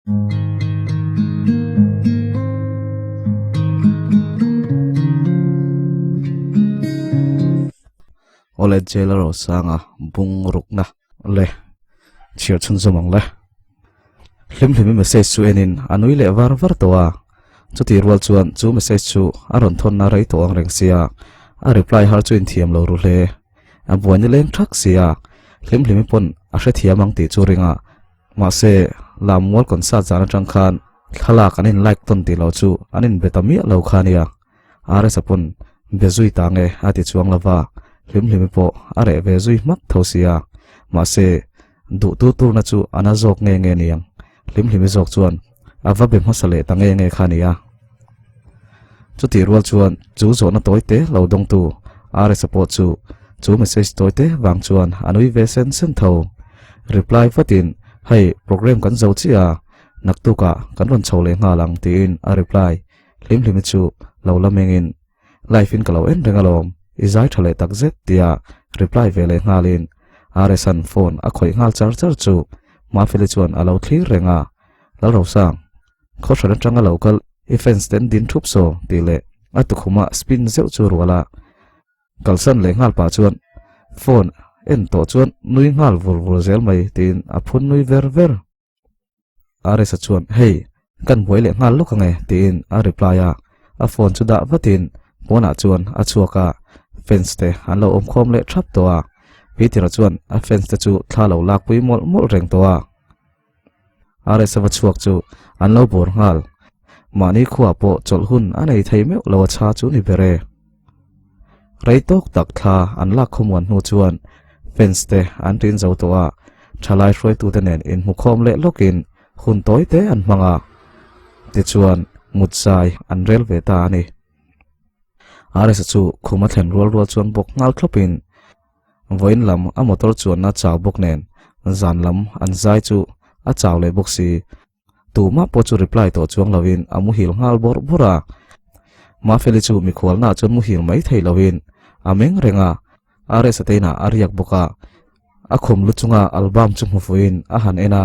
ole J.Lalrosanga Bung rukna le chiar chun zomang le hlim message chu enin anui le var towa chuti rual chuan chu message chu aron thon na rei to ang reng sia a reply har chu in thiam lo ru hle a buani leng thak sia hlim pon a hre thiamang ti chu ringa ma se lam mol kon sa jana tang khan khala kanin like ton ti lo chu anin betami lo khania are sapon bezui tange ati chuang lawa hlim po are bezui mak thosia ma se du tu na chu ana jok nge niang hlim jok chuan ava bem hasale tange khania chuti rual chuan chu zo na toite lo dong tu are support chu message toite wang chuan anui ve sen tho reply fatin hay program kan zo chia naktu ka kan ron chole nga lang tin a reply hlim chu lo lamengin life in kalo en rengalom izai thale takzet tia reply vele ngalin are san phone a khoi ngal char chu ma fele chuan alo thlir renga Lalrosang kho thran tanga local events ten din thup so tile atukhuma spin zeu chu ruala kalsan le ngal pa chuan phone en to chuan nui ngal vur zel mai tin a phun nui ver are sa chuan hey kan boile ngal lo kange tin a reply a phone chu da vatin pona chuan a chuaka fence te an lo om khom le thap to a pitira chuan a fence te chu thalo lak pui mol reng to a are sa chuak chu an lo bor ngal mani khuwa po chol hun anei theime lo cha chu ni bere reitok tak tha an lak khomwan hu chuan fence te an tin zo to a thalai hroi tu ten in mu khom le lokin hun toy te an manga ti chuan mutsai an rel ve ta ni are sa chu khuma thlen rual chuan bok ngal thlopin voin lam a motor chuan na chaw bok nen zan lam an zai chu a chaw le bok si tu ma po chu reply to chuang lovin amu hil ngal bora ma feli chu mi khwal na chun mu hil mai thei lovin ameng renga are sa teina ariak boka a khom lu chunga album chu mu fuin a han ena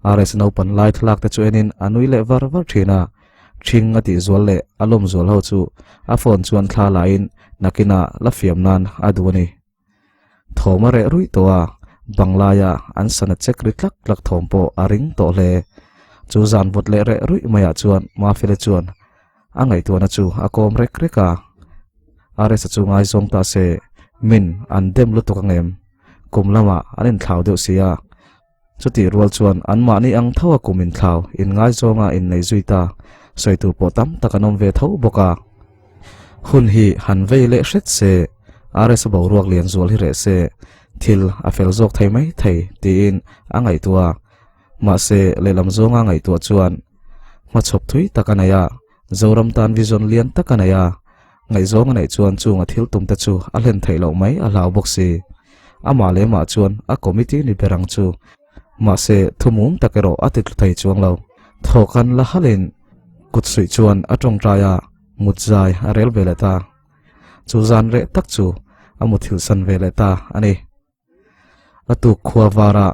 are sa no pan lai thlak te chu enin anui le var thina thing ati zol le alom zol ho chu a phone chuan thla lain nakina la fiam nan aduani thoma re rui towa banglaya an sana check ritlak lak thompo aring to le chu zan bot le re rui maya chuan ma fele chuan angai to na chu akom reka are sa chu ngai zong ta se min an dem lu to kangem kumlama anin thlau deu sia chuti rual chuan an ma ni ang thawa kumin thlau in ngai zonga in nei zuita soitur potam takanom ve thau boka hun hi han veile hret se are sa bo ruak lian zual hi re se thil a fel zok thai mai thei tin angai tua ma se lelam zonga ngai tua chuan ma chop thui takanaya zoram tan vision lian takanaya ngai zong nei chuan chunga thil tum ta chu a len thei lo mai a lau bok si ama le ma chuan a committee ni berang chu ma se thumum takero atit thei chuang lo thokan la halin kut sui chuan atong traya mutzai arel veleta chu zan re tak chu amuthil san veleta ani atu khuawara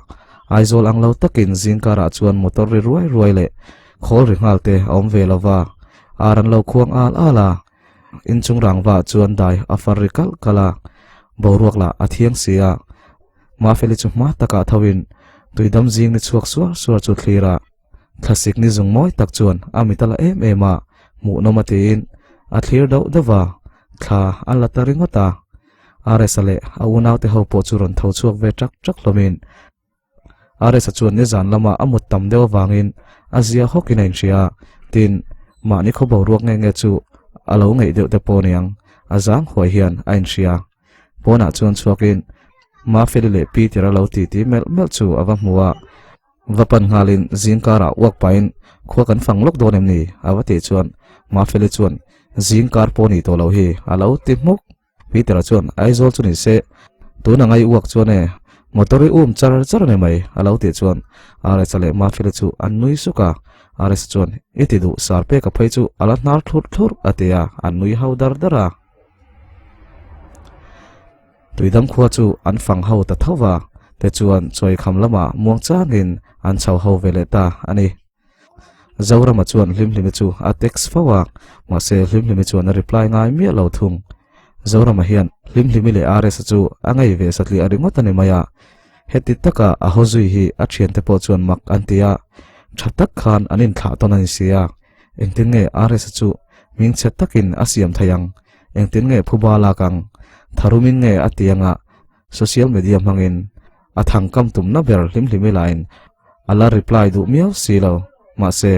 aizol anglo takin zinkara chuan motor ri ruai le khol ri ngalte om velova aran lo khuang ala inchung rangwa chuan dai afarikal kala boruak la athiang sia ma feli chu ma taka thawin tuidam jing ni chuak suar chu thlira classic ni zung moi tak chuan amitala ema mu nomatin a thlir do dawa kha an la taringota are sale aunaw te ho po churon tho chuak ve trak lomin are sa chuan ne zan lama amut tam dewa wangin azia hokinain ria tin ma ni kho boruak nge chu alo ngei deuh te poniang azang hoi hian ain ria pona chuan chuakin ma felile pi tira lo ti mel chu awa muwa vapan ngalin zinkara wak pain khwa kan phang lok donem ni awati chuan ma fele chuan zinkar poni to lo hi alo ti muk pi tira chuan aizol chu ni se tuna ngai wak chuan e motori char ne mai alo ti chuan are chale ma fele chu annui suka are chuan itidu sarpe ka phai chu ala nar thur atia annui haudar dara tuidam khwa chu an phang ho ta thawa te chuan choi kham lama muang changin an chau ho veleta ani zawra ma chuan hlim chu a text fawa ma se hlim chuan a reply ngai mi lo thung zawra ma hian hlim le rs chu angai ve satli aringot ani maya heti taka a hozui hi a thian te po chuan mak antia thatak khan anin thla ton an sia engtin nge rs chu ming chet takin asiam thayang engtin nge phubala kang tharumin nge atianga social media mangin athang kam tum na ber hlim lain ala reply du miaw silo ma se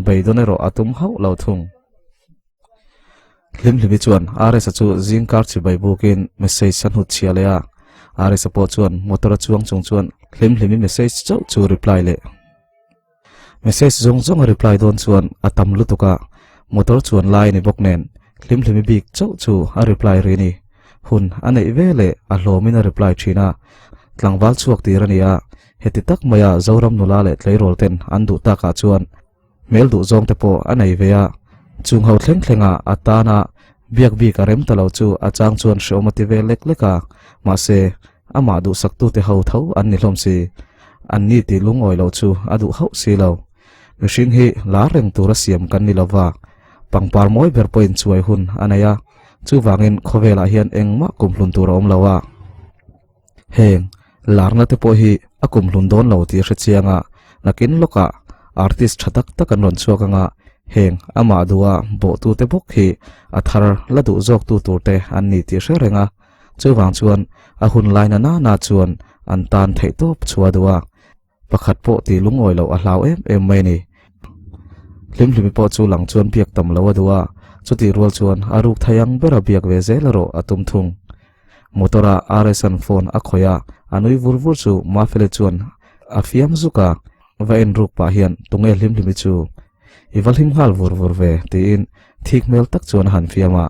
beidonero atum hau lo thung hlim chuan rs chu jingkar chi bai bukin message san hu chialea rs po chuan motor chuang chung chuan hlim message chu reply le message zong reply don chuan atam lutuka motor chuan lai ni boknen hlim bik chu a reply rini hun anei vele a hlomin a reply thina tlangwal chuak tirania heti tak maya zoram nula le tleirol ten andu taka chuan mel du zong te po anei veya chung ho thlenga atana biak bi karem talo chu achang chuan shomati ve leka ma se ama du saktu te ho tho an ni hlom si an ni ti lungoi lo chu adu ho si lo machine hi la reng tura siam kan ni lova pangpar moi ber point chuai hun anaya chu wangin khowela hian engma kumhlun tura om lawa heng larna te po hi akum hlun don lo ti hrechianga nakin loka artist thatak takan ron chuakanga heng ama duwa bo tu te bok hi athar ladu jok tu turte an ni ti hrenga chu wang chuan a hun laina na chuan an tan thei top chua duwa pakhat po ti lungoi lo a hlau em mai ni hlim po chu lang chuan piak tam lo duwa chuti rol chuan aruk thayang bera biak ve zelaro atum thung motora rs phone a khoya anui vurvur chu ma fele chuan a fiam zuka va en ruk pa hian tunge hlim chu iwal him hal vur ve tin thik mel tak chuan han fiama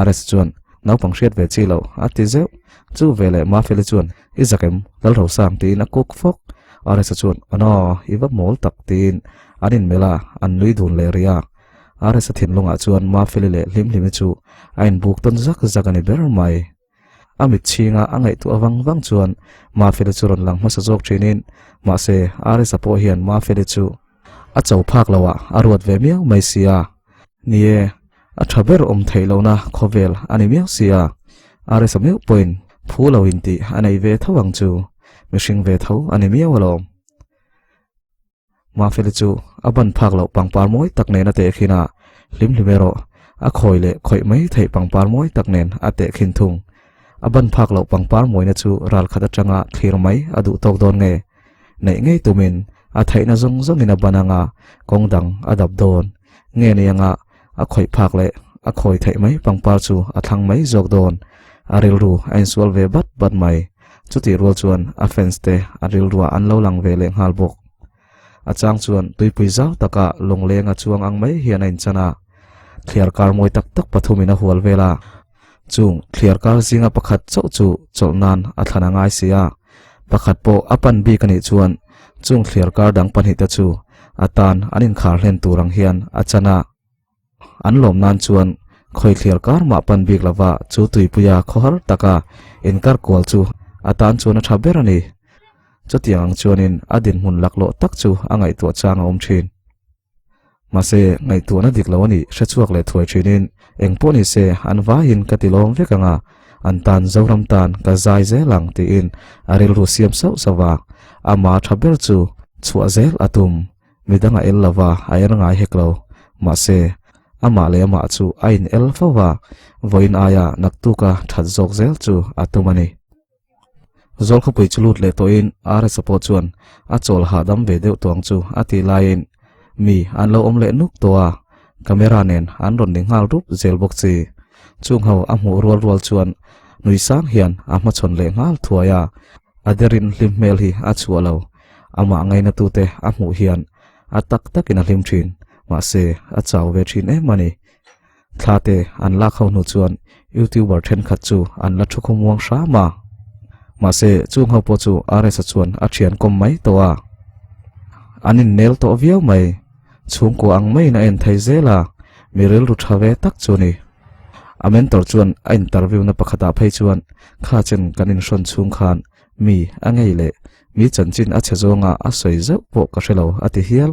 rs chuan nau pangriat ve chilo ati zeu chu vele ma fele chuan izakem lalrosang tin a kuk fok rs chuan ano iwa mol tak tin anin mela an lui dun le ria rs thin lunga chuan ma fele le hlim chu ain buk ton zak ani ber mai amit chinga angai tu awang chuan ma fele churon lang masa jok thinin ma se rs po hian ma fele chu a chau phak lawa arwat ve miaw mai sia nie a thaber theilo na khovel ani miaw sia rs meu point phulo inti anei ve thawang chu mishing ve tho ani miaw lo ma fele chu aban phak lo pangpar moi takne na te khina hlimero a khoile khoi mai thei pangpar moi taknen ate khin thung aban phak lo pangpar moi na chu ral khata changa thlir mai adu tok don nge nei ngei tumin a thaina zong ina bananga kongdang adap don nge nianga a khoi phak le a khoi thei mai pangpar chu a thlang mai jok don aril ru ain swal ve bat mai chuti rol chuan a fence te aril ruwa an lo lang ve le ngal bok achang chuan tuipui zau taka longlenga chuang ang mai hian in chana clear car moi tak pathumina hual vela chung clear car zinga pakhat chu cholnan a thana ngai sia pakhat po apan bi kani chuan chung clear car dang panhi ta chu atan anin khar hlen turang hian achana anlom nan chuan khoi clear car ma pan bik lawa chu tuipuya khohar taka inkar kol chu atan chuan a thaberani chutiang chuanin adin mun laklo tak chu angai to changa thin mase ngai tu na diklawani hrechuak le thuai thinin engponi se anwahin katilom vekanga antan zoram tan ka zai zelang ti in aril ru siam sau sawa ama thaber chu chua zel atum midanga el lawa ayar ngai heklo mase ama le ama chu ain el fawa voin aya naktuka that jok zel chu atumani zol khopui chulut le to in are support chuan a chol ha dam ve deu tong chu ati lain mi anlo omle nuk towa camera nen an ron ding hal rup zel bok chi chung ho amu rol chuan nui sang hian ama chon le ngal thuaya aderin hlim mel hi a chualo ama ngai na tu te amu hian atak takina hlim thin ma se a chaw ve thin e mani thlate an la khau nu chuan youtuber then khat chu an la thukhum wang sha ma se chung ho po chu are sa chuan a thian kom mai towa anin nel to viau mai chung ko ang mai na en thai zela mirel ru thave tak chuni amen tor chuan a interview na pakhata phei chuan kha chen kanin shon chung khan mi angei le mi chanchin a chezonga a soi zau po ka shelo ati hial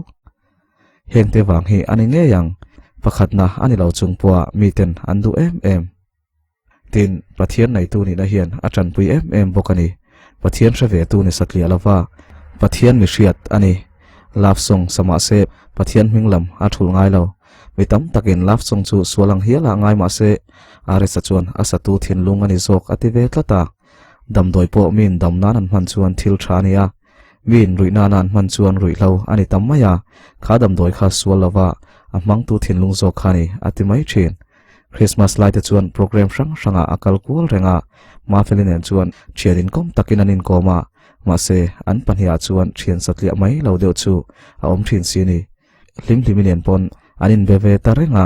heng te wang hi ani nge yang pakhat na ani lo chung puwa mi ten an du em tin pathian nei tu ni na hian a tran pui em bokani pathian hre ve tu ni sakli alawa pathian mi hriat ani love song sama se pathian minglam a thul ngai lo mi tam takin love song chu sualang hiala ngai ma se are sa chuan asatu thin lung ani zok ati ve tlata dam doi po min dam nan an man chuan thil thania min ruina nan man chuan rui lo ani tam maya kha dam doi kha sual lawa amang tu thin lung zok khani ati mai thin Christmas light chuan program sang sanga akal kul renga ma felin chuan chiarin kom takin anin koma ma se an panhia chuan thian satlia mai lo deu chu a om thin sini limlimin pon anin beve tarenga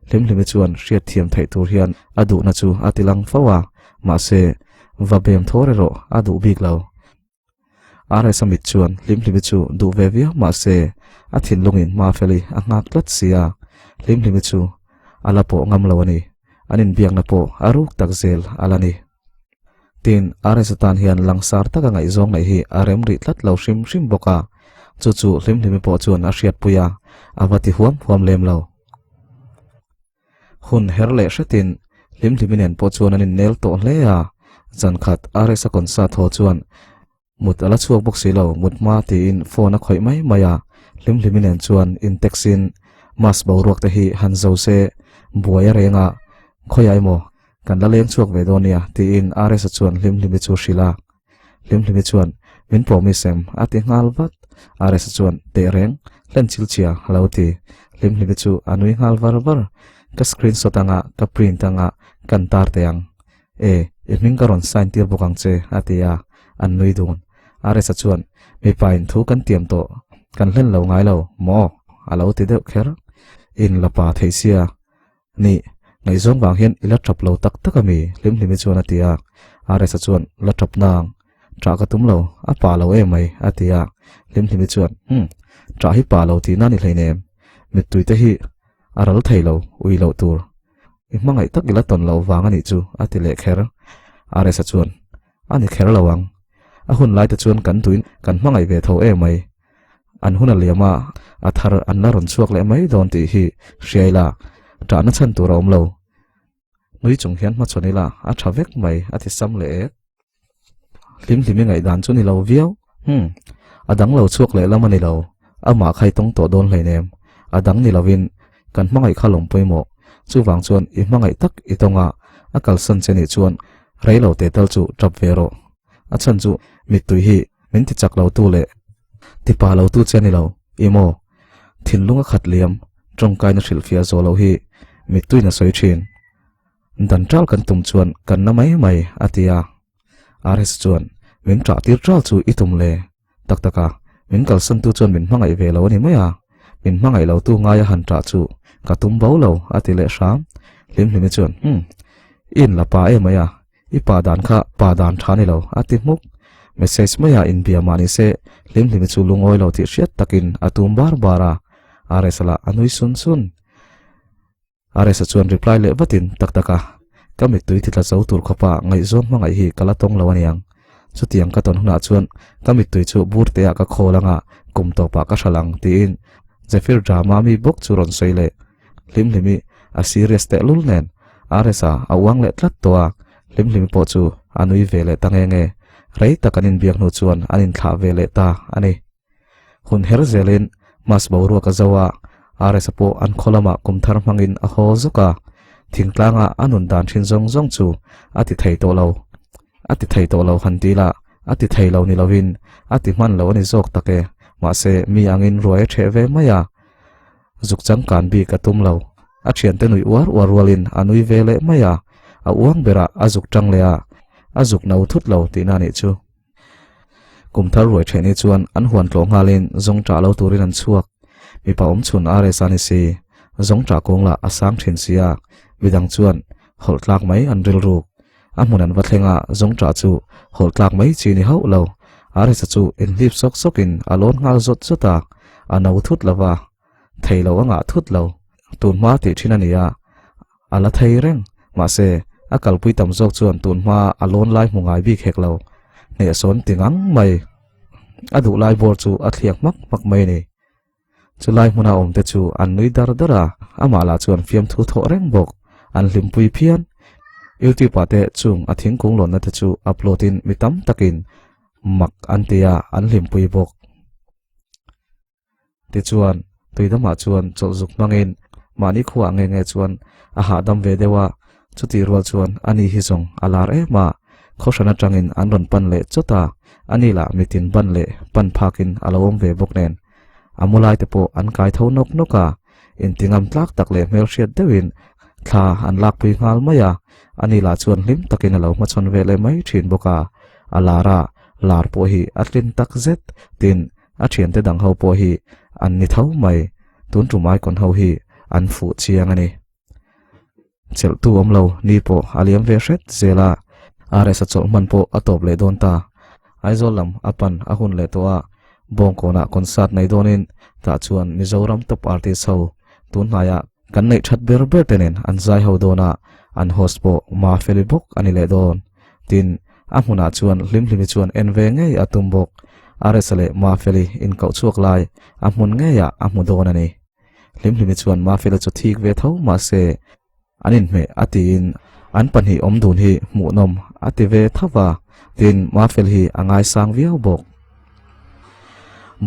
limlimi chuan hriat thiam thai tur hian adu na chu atilang fawa ma se vabem thore ro adu big lo are samit chuan limlimi chu du vevia ma se athin lungin ma feli angak lat sia limlimi chu alapo ngam lo ani anin biang na po aruk takzel alani tin are satan hian langsar taka ngai zong nei hi arem ri tlat lo shim boka chu limlimi po chuan a hriat puya awati huam lem lo hun herle hretin limliminen po chuan anin nel to hle a zan khat are sa kon sa tho chuan mut ala chuak bok si lo mut ma ti in phone a khoi mai maya limliminen chuan in texin mas boruak te hi hanzo se buaya renga khoyai mo kan la leng chuak ve donia ti in are sa chuan limlimi chu shila limlimi chuan min po mi sem ati ngal vat are sa chuan te reng len chil chia halauti limlimi chu anui ngal var ka screenshot anga ka print anga kan tar teang iming karon sign tir bokang che atia an nui dun are sa chuan mi pain thu kan tiam to kan len lo ngai lo mo alo ti deuh kher in lapa theisia ni ngai zong wang hian ila trap lo tak takami limlimi chuan atia are sa chuan la trap nang tra ka tum lo a pa lo mai atia limlimi chuan tra hi pa lo ti na ni hleinem mit tui te hi aral thailo ui lo tur imangai tak ila ton lo wang ani chu atile kher are sa chuan ani kher lawang a hun lai ta chuan kan tuin kan mangai ve tho mai an hun aliama athar anna ron chuak le mai don ti hi hriaila ta na chan tur om lo nui chung hian ma chonila a thavek mai athi sam le limlimi ngai dan chu ni lo viau adang lo chuak le lamani lo ama khai tong to don hleinem adang ni lovin kan mangai khalom poimo chu wang chuan I mangai tak itonga akal san cheni chuan reilo te tal chu trap vero a chan chu mitui hi min ti chak lo tu le ti pa lo tu cheni lo imo thinlunga khatliam tongkai na hrilfia zo lo hi mitui na soi thin dan tral kan tum chuan kan na mai atia ares chuan min tra tir tral chu itum le taktaka min kal san tu chuan min mangai ve lo ni maya min mangai lo tu ngaya han tra chu ka tum bo lo atile sham limlimi chuan in la pa maya I pa dan thani lo ati muk message maya in bia mani se limlimi chu lungoi lo ti hriat takin atum bara are sala anui sun are sa chuan reply le batin taktaka kami tui thila zo tur khopa ngai zom mangai hi kala tong lo aniang chutiang ka ton huna chuan kami tui chu burte a ka kholanga kum to pa ka hralang tin zefir drama mi bok churon soile limlimi a serious te lul nen aresa awang le tlat toa limlimi po chu anui vele tangenge rei takanin biak nu chuan anin thla vele ta ani hun her zelin mas boru ka zawa aresa po an kholama kumthar mangin a ho zoka thingtlanga anun dan thin zong chu ati thei to lo handila ati thei lo ni lovin ati man lo ni zok take ma se mi angin roi theve maya zukchang kan bi ka tum lo a thian te nui war walin anui vele maya a uang bera azuk tang lea azuk nau thut lo tina ni chu kumthar roi theni chuan an huan tlo ngalin zong tra lo turin an chuak mi pa chun are sani si zong tra kongla asang thin sia widang chuan hol tlak mai an ril ruk amunan wathenga zong tra chu hol tlak mai chi ni hau lo are sa chu in lip sokin alon ngal zota anau thut lawa thailo anga thut lo tun ma ti thinania ala thei reng ma se akal pui tam zok chuan tun ma alon lai mungai bi khek lo ne son tingang mai adu lai bor chu a thliak mak mai ni chulai hmuna om te chu an nui dar dara amala chuan fiam thu tho reng bok an hlimpui phian youtube ate chung athing kung lon na te chu uploadin mitam takin mak antia an hlimpui bok ti chuan tuidama chuan cholzuk mangin mani khuwa nge chuan a ha dam ve dewa chuti rual chuan ani hi zong alar ma khoshana tangin an ron pan le chota anila mitin ban le pan phakin alawom ve bok nen amulai te po an kai tho nok noka intingam tlak tak le mel hriat dewin thla an lak pui ngal maya anila chuan hlim takin alo ma chon ve le mai thin boka alara lar po hi atlin tak zet tin a thian te dang ho po hi an ni thau mai tun tu mai kon ho hi an fu chiang ani chel tu om lo ni po aliam ve hret zela are sa chol man po atop le don ta aizolam apan ahun le towa bong kona concert nei donin ta chuan mizoram top artist ho tun haya kan nei that ber ber tenen an zai ho dona an host po ma felibok ani le don tin amuna chuan hlim chuan enve ngei atum bok are sale ma feli in kau chuak lai amun nge ya amu don ani hlim chuan ma feli chu thik ve tho ma se anin me atin an pan hi om dun hi mu nom ati ve thawa tin ma fel hi angai sang viau bok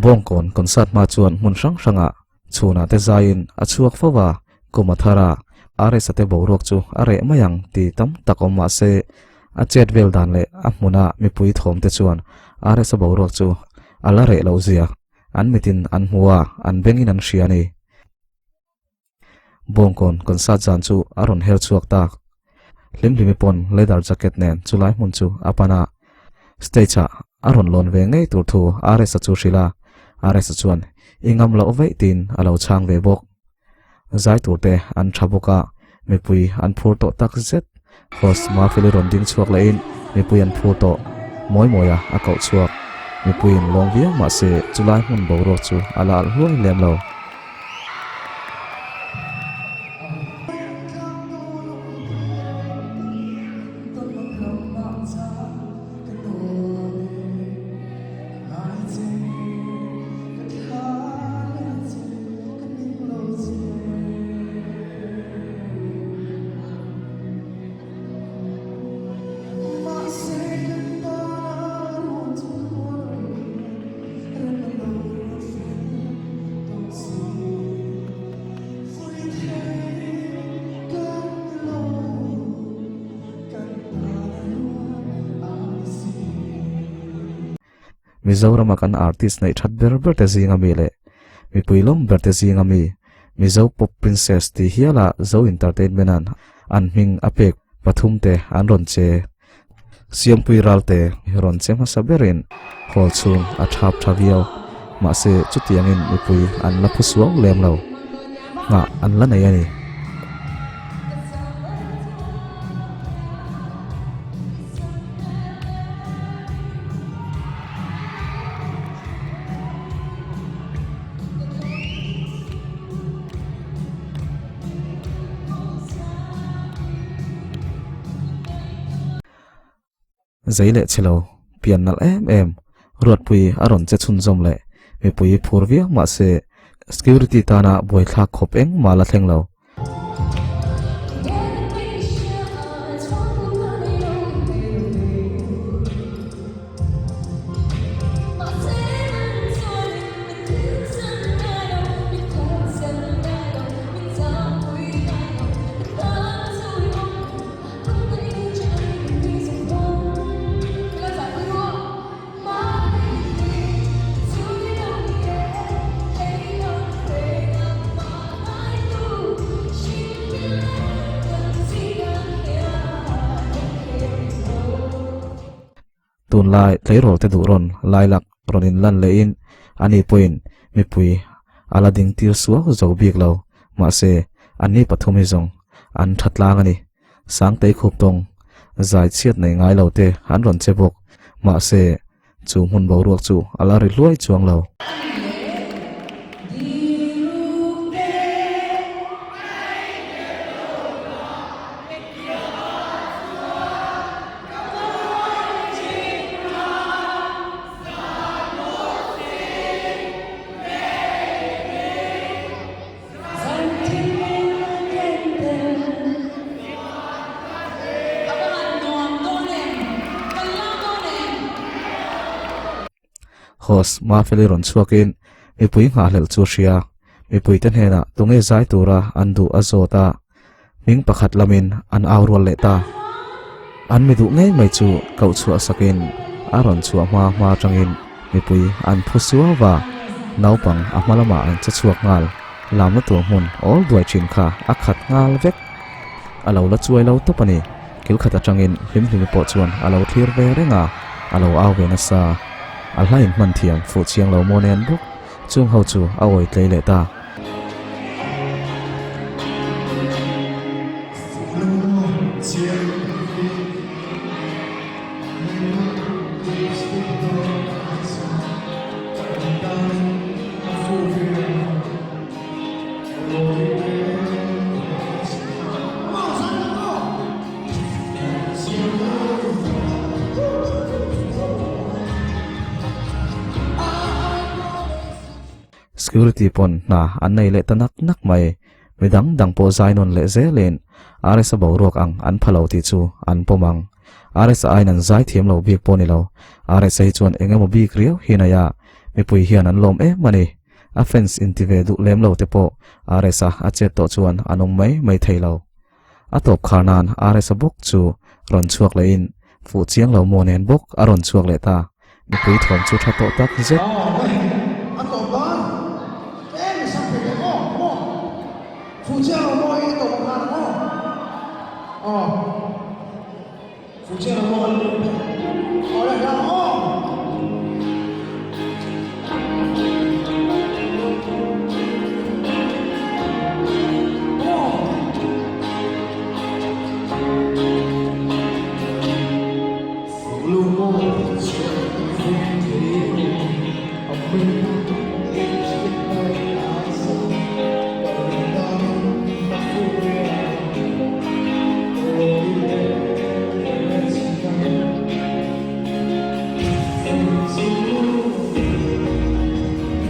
bong kon concert ma chuan mun sang sanga chuna te zain achuak fawa kumathara are sate borok chu are mayang ti tam takom ma se a chet vel dan le amuna mi pui thom te chuan are sa borok chu alare lo zia an mitin an huwa an bengin an hriani bong kon concert jan chu aron hel chuak tak hlim pon leather jacket nen chulai mun chu apana stage aron lon ve ngei tur thu are sa chu hrila are sa chuan ingam lo vei tin alo chang ve bok zai turte an thabuka mipui an phur to tak zet host ma fili ron ding chuak la in mipui an phur to moi moya a kau chuak mipui in long via ma se chulai mun bo ro chu ala huai lem lo Mizoram akan artist nei that ber te zinga mi le mi puilom ber te zinga mi mizo pop princess ti hiala zo entertainment an hming apek pathum te an ron che siam pui ralte ron che ma saberin hol chung a thap thaviao ma se chutiangin mi pui an la phusuang lem lo nga an la nei ani zai le chilo pian nal em ruat pui aron che chun zom le mi pui phurvia ma se security tana boi thla khop eng mala thleng lo tun lai tlei rol te du ron lai lak ronin lan le in ani point mi pui ala ding tir suwa zo bik lo ma se ani pathumi zong an thatlang ani sang tei khup tong zai chiat nei ngai lo te an ron chebok ma se chu mun bo ruak chu ala ri luai chuang lo host ma feli ron chuakin mi pui nga hlel chu ria mi pui ten hena tunge zai tura andu azota ming pakhat lamin an awrol le ta an mi du ngei mai chu kau chu asakin aron chu ma tangin mi pui an phusiwa wa naupang amalama an chachuak ngal lamna tu mun all duai chin kha akhat ngal vek alo la chuai lo to pani kil khata tangin hlim po chuan alo thlir ve renga alo aw ve na sa alhain man thiam fu chiang lo monen buk chung ho chu awoi tlei le ta security pon na anei le tanak nak mai midang dang po zainon le zelen ares abo rok ang an phalo ti chu an pomang ares ain an zai thiam lo bik poni lo ares ai chuan engemaw bik riau hinaya mi pui hian an lom mani offense intive du lem lo te po ares a chet to chuan anom mai theilo atop khanan ares bok chu ron chuak le in fu chiang lo monen bok aron chuak le ta mi pui thom chu tha to tak zet phụ trợ là mọi cái tổ hợp là phụ trợ là mọi có là đâu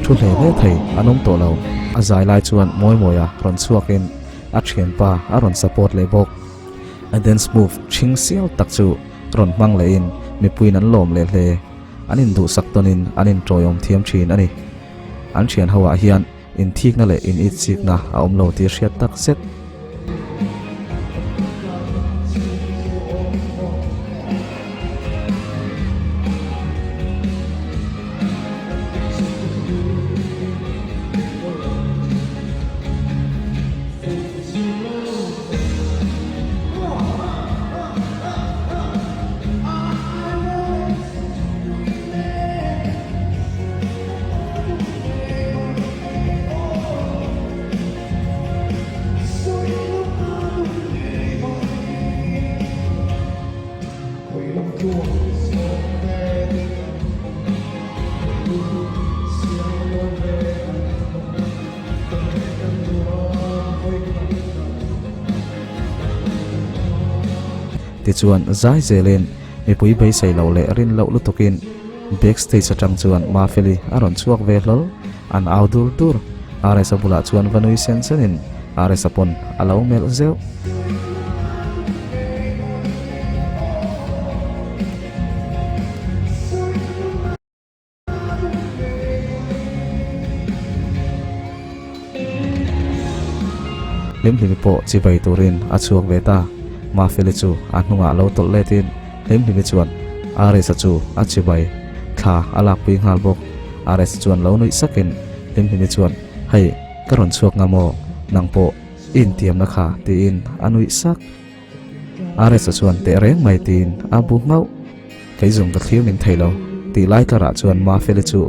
thun le thei anom to lo azai lai chuan moi a ron chuakin a thian pa a ron support le bok and then smooth ching sial tak chu ron mang le in mi puin an lom le hle anin du sak tonin anin troyom thiam thin ani an thian hawa hian in thik na le in it sik na a om lo ti hriat tak set ti chuan zai zelen mi pui bei sei lo le rin lo lutokin backstage atang chuan ma feli aron chuak ve hlol an outdoor tour are sabula chuan vanui sen senin are sapon alo mel zeu lim po chi bai turin a chuak ve ta ma feli chu anunga lo tol letin lim chuan are sa chu a chi bai tha alak pui ngal bok are sa chuan lo nui sakin lim chuan hei karon chuak ngamo nangpo in tiam na kha ti in anui sak are sa chuan te reng mai tin abu ngau kai zung ka khiu ning thailo ti lai kara chuan ma feli chu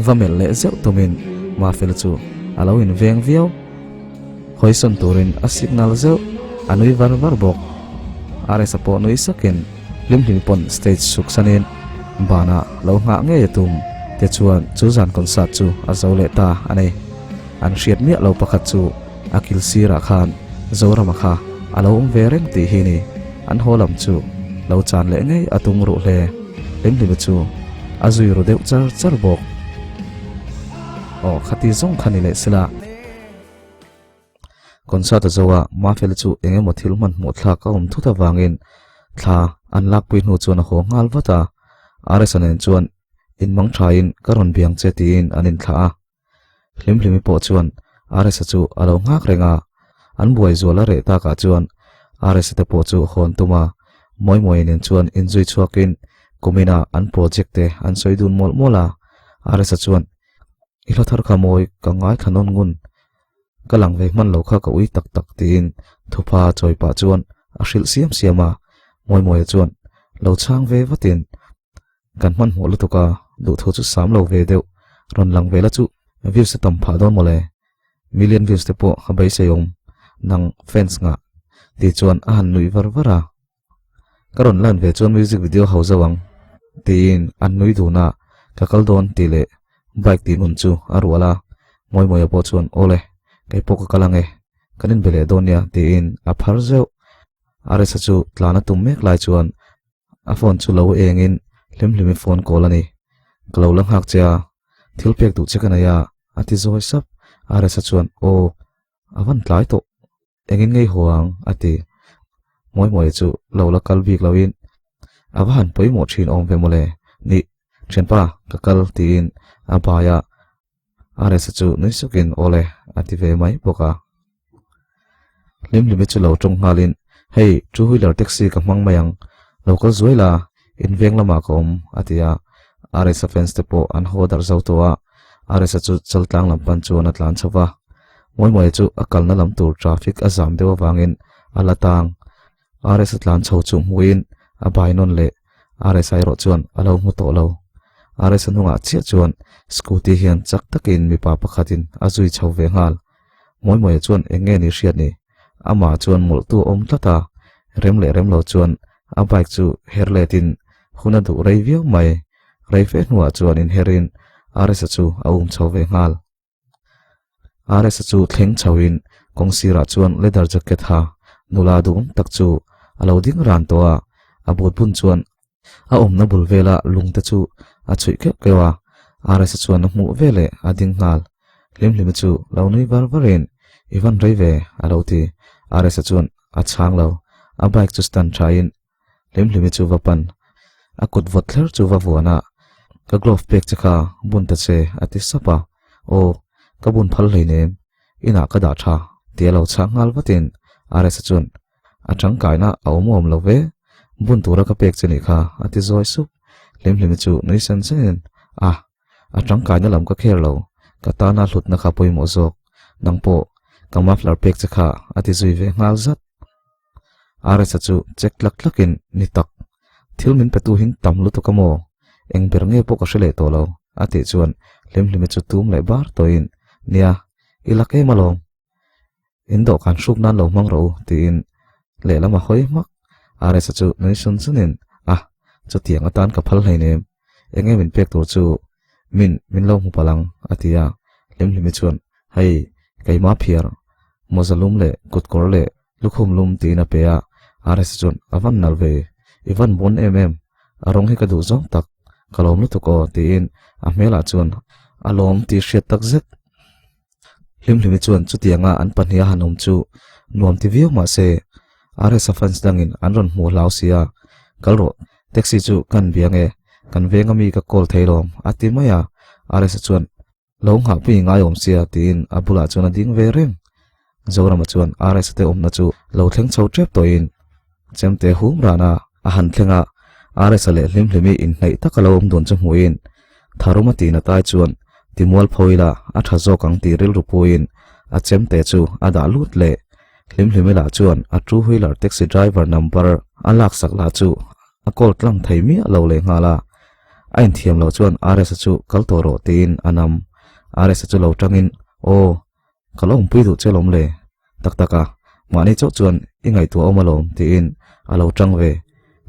vamel le zeu tumin ma feli chu alo in veng viau hoison turin a signal zeu anui var bok are sa po nui sakin lim pon stage suksanin bana lo nga nge yatum te chuan chu zan concert chu azole ta ane an hriat mi lo pakhat chu akil sira khan zorama kha alo vereng ti hi ni an holam chu lo chan le ngei atung ru hle lim chu azui ru deuh char bok o khati zong khani le sila concert zowa ma fel chu enge mothil man mo thla ka thuta wangin thla an lak pui nu chuan ho ngal wata are sanen chuan in mang thain karon biang che tin anin thla hlimhlimi po chuan RS chu alo ngak renga an buai zola re ta ka chuan RS te po chu hon tuma moi nen chuan injui chuakin kumina an project te an soidun mol mola RS chuan ilo thar kha moi ka ngai thanon ngun kalang ve man lo kha ka ui tak tak tin thupa choi pa chuan a hril siam siama moi chuan lo chang ve vatin kan man mo lu tuka du tho chu sam lo ve deu ron lang ve la chu views se tam pha don mole million views te po habai se yom nang fans nga ti chuan a han nui var vara karon lan ve chuan music video ho zawang tin an nui du na ka kal don ti le bike ti nun chu arwala moi po chuan ole kai po ka kalange kanin bele donia tin a phar zeu are sa chu tlana tum mek lai chuan a phone chu lo engin hlimhlimi phone call ani kalo lang hak cha thil pek du chekana ya ati zoi sap are sa chuan o avan tlai to engin ngei huang ati moi chu lo la kal bik lawin avan poimo thin ong ve mole ni chenpa ka kal tin abaya are sa chu noi sukin ole ati ve mai boka hlimhlimi chu lo tong halin hey two wheeler taxi ka mang mayang local zoila in veng lama kom atia are sa fence te po an hodar zautowa are sa chu chaltlang lampan chu na tlan chawa moi chu akal na lam tur traffic azam dewa wangin alatang are sa tlan chho chu muin abai non le are sai ro chuan alo mu to lo are sa nunga chia chuan scooty hian chak takin mi pa pakhatin azui chho ve ngal moi chuan enge ni hriat ni ama chuan multu om tlata rem lo chuan a bike chu herletin huna du review mai reife nuwa chuan in herin are sa chu aum chho ve ngal are sa chu thleng chawin kongsira chuan leather jacket ha nula dum tak chu alo ding ran to a abut bun chuan a omna bul vela lungta chu a chui ke kewa are sa chuan mu vele ading ngal hlimhlim chu lo nei var varin ivan reive alo ti are sa chuan a chang lo a bike chu stand thain hlimhlim chu vapan a kut votler chu va vuana ka glove pack chakha bun ta che ati sapa o ka bun phal leine ina ka da tha te lo changal vatin are sa chuan a tang kaina awmom lo ve bun tura ka pack chani kha ati zoi su hlimhlim chu noi san sen a tang kaina lam ka kher lo ka ta na hlut na kha poimo zok nangpo ka muffler pack chakha ati zui ve ngal zat are sa chu chek lakin ni tak thilmin petu hin tamlu to kamo eng bernge po ka shele to lo ati chuan hlimhlim chu tum le bar toin nia ilake malom indo kan shuk nan lo mang ro tin le lama hoi mak are sa chu noi sun sunin chu tiang atan ka phal haine enge min pek tur chu min lo mu palang atia hlimhlim chuan hei kai ma phiar mozalum le kutkor le lukhum lum tina peya are sa chuan avan nalve ivan bon arong hi ka du zong tak kalom lu to ko tin a mela chuan alom ti hriat tak zet hlimhlim chuan chu tianga an pahnia hanom chu nuam ti viu ma se are sa fans dangin an ron mu lau sia kalro taxi chu kan biange kan venga mi ka kol theilom ati maya are sa chuan long ha pi ngayom sia tin abula chuan ding ve reng zorama chuan are sa te omna chu lo thleng chho trep to in chemte hum rana a han thlenga are sa le hlimhlimi in nei takalom don chu muin tharuma ti na tai chuan timwal phoila a thazo kang ti ril rupuin a chemte chu ada lut le hlimhlimi la chuan a two wheeler taxi driver number alak sakla chu a kol tlang thaimi lo le ngala ain thiam lo chuan are sa chu kaltoro tin anam are sa chu lo tangin o kalong pui du chelom le taktaka mani chok chuan ingai tu omalom tin alo tangve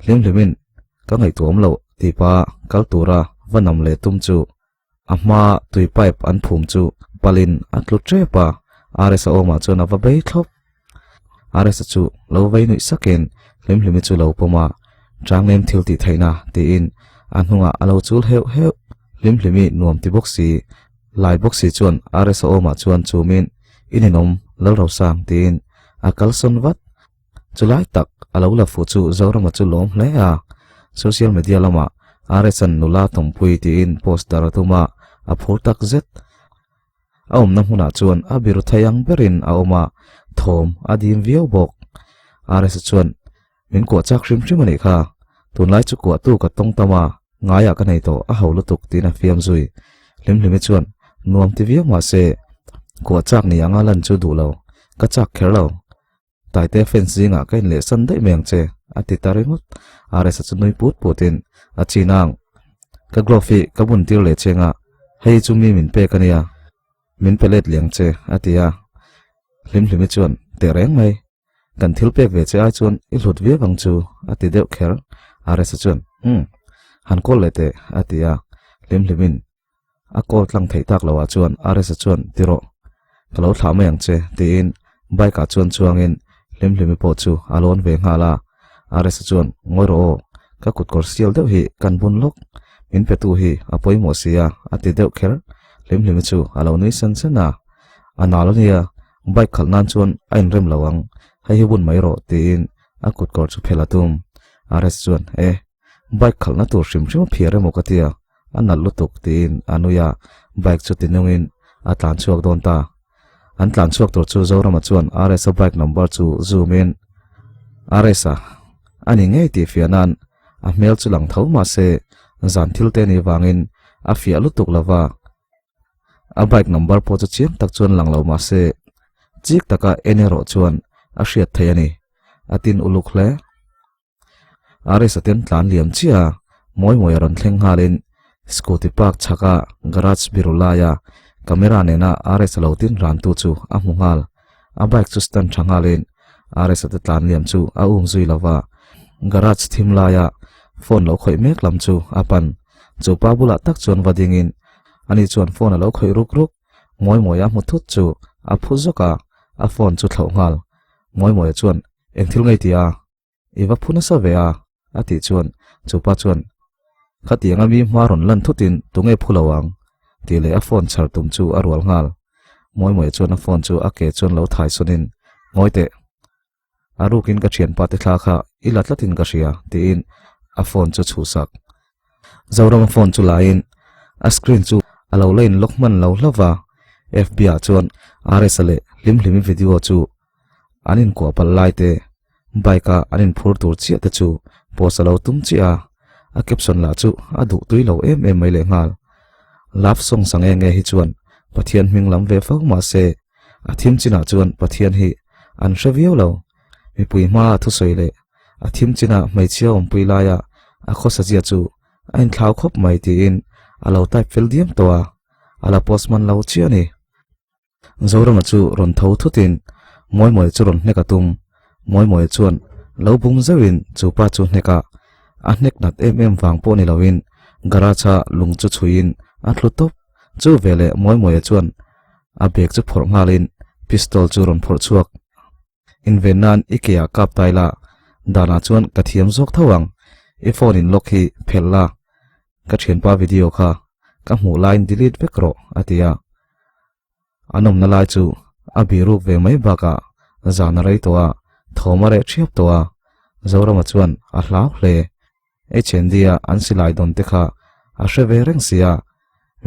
hlimhlimin ka ngai tu omlo ti pa kaltura vanam le tum chu ama tui pipe an phum chu palin atlu trepa are sa oma chuan ava bei thlop are sa chu lo vei nui sakin hlimhlimi chu lo poma changlem thil ti thaina ti in anhunga alo chul heu hlimhlimi nuam ti boxi lai boxi chuan are sa oma chuan chumin ininom lalrosang tin akal son wat chulai tak alo la fu chu zorama chu lom hle a social media lama aresan nula tompui ti in poster tuma a phurtak zet aom na huna chuan abiru thayang berin aoma thom adim viau bok aresa chuan min ko chak hrim hrim ani kha tunlai chu ko tu ka tong tama ngaya ka nei to a haulutuk tina fiam zui limlimi chuan nuam ti viau ma se ko chak ni anga lan chu du lo ka chak kher lo tai te fencing a kain le san dai meng che ati tarimut aresa chu noi put putin a chinang ka glofi ka bun tir le chenga hei chu mi min pe kania min pelet liang che atia limlimi chuan te reng mai kan thil pek ve che ai chuan I hlut ve bang chu ati deuh kher aresa chuan han kol lete atia limlimin a kol tlang thei tak lawa chuan aresa chuan tiro kalo thla mayang che tin bike a chuan chuangin limlimi po chu alon ve ngala aresa chuan ngoro ka kut kor sial deuh hi kan bun lok min petu hi apoi mo sia ati deuh kher limlimi chu alo nui san sana analonia bike khalnan chuan ain rem lawang hei hi bun mai ro tin a kut kor chu phelatum ares chuan bike khalna tur hrim hrim phiare mo katia anal lutuk tin anuya bike chu tinungin atlan chuak don ta an tlan chuak tur chu zorama chuan ares bike number chu zoom in aresa ani ngei ti fianan a mel chu lang tho ma se zan thil te ni wangin a fia lutuk lawa a bike number po chu chiang tak chuan lang lo ma se chik taka enero chuan a hriat thei ani atin uluk hle aresa ten tlan liam chia moi moi ron thleng halin scooty park chaka garage birulaya camera nena aresa lotin ran tu chu a mungal a bike chu stand thangalin aresa te tlan liam chu a zui lawa garage thimlaya phone lo khoi mek lam chu apan chu pa bula tak chuan wadingin ani chuan phone lo khoi ruk ruk moi moi a muthut chu a phuzoka a phone chu thlau ngal moi moi chuan engthil ngei tia iwa phuna sa ve a ati chuan chu pa chuan khatianga mi maron lan thutin tunge phulawang tile a phone char tum chu a rual ngal moi moi chuan a phone chu a ke chuan lo thai sunin ngoite arukin ka thian pa te thla kha ilatlatin ka ria tin a phone chu chusak zoram phone chu lain a screen chu alo lein lokman lo hlava FBI chuan RSL limlimi video chu anin ko pal laite baika anin phur tur chia te chu posalo tum chia a caption la chu adu tuilo em mai le ngal love song sange nge hi chuan pathian minglam ve fo ma se a thim china chuan pathian hi an review lo mi pui ma thu soile a thim china mai chia om pui la ya a khosa chia chu ain thlau khop mai ti in alo type fill diam to a ala postman lo chia ni zoram chu ron tho thutin moi moi chu ron hneka tum moi moi chuan lo bung zawin chu pa chu hneka a hnek nat wang po ni lawin garacha lung chu chuin a thlutop chu vele moi moi chuan a bag chu phor ngalin pistol chu ron phor chuak in venan ikea kap taila dana chuan kathiam zok thawang e phone in lock hi phella ka thian pa video kha ka mu line delete vekro atia anom na lai chu abiru ve mai baka zana rei towa thomare thiap towa zorama chuan a hlau hle HNdia ansilai don te kha a hre reng sia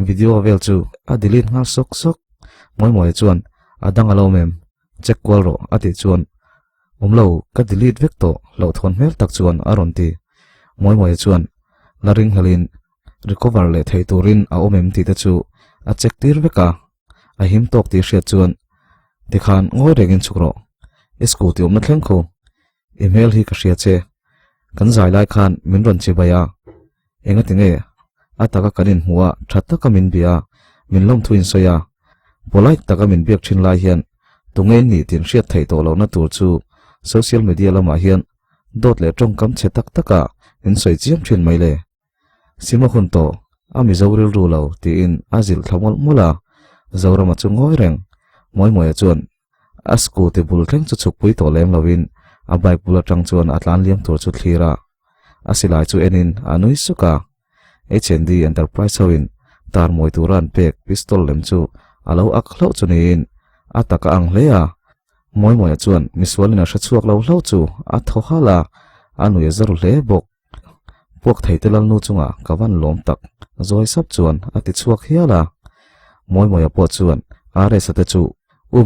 video vel chu a delete ngal sok sok moi moi chuan adang alo mem check kwal ro ati chuan umlo ka delete vek to lo thon mel tak chuan aron ti moi moi chuan laring halin recover le thei turin a omem ti te chu a check tir veka a him tok ti hriat chuan tikhan ngoi regin chukro scooty omna thleng kho email hi ka hria che kan zai lai khan min ron chi baya enga tinge ataka kanin huwa thatta kamin bia min lom thuin soya bolai taka min biak thin lai hian tungen ni tin hriat thei to lo na tur chu social media lama hian dot le tong kam che tak taka in soi chiam thin mai le sima khun to ami zawril ru lo ti in azil thamol mula zawrama chu ngoi reng moi moi chuan a scooty bul thleng chu chuk pui to lem lovin a bike bula tang chuan atlan liam tur chu thlira asilai chu enin anui suka HND enterprise hoin tar moi turan pek pistol lem chu alo akhlo chunin ataka ang hlea moi moi chuan miswalina hra chuak lo hlo chu a tho hala anu ya zaru hle bok puak thei te lal nu chunga kawan lom tak zoi sap chuan ati chuak hiala moi moi apo chuan are sa te chu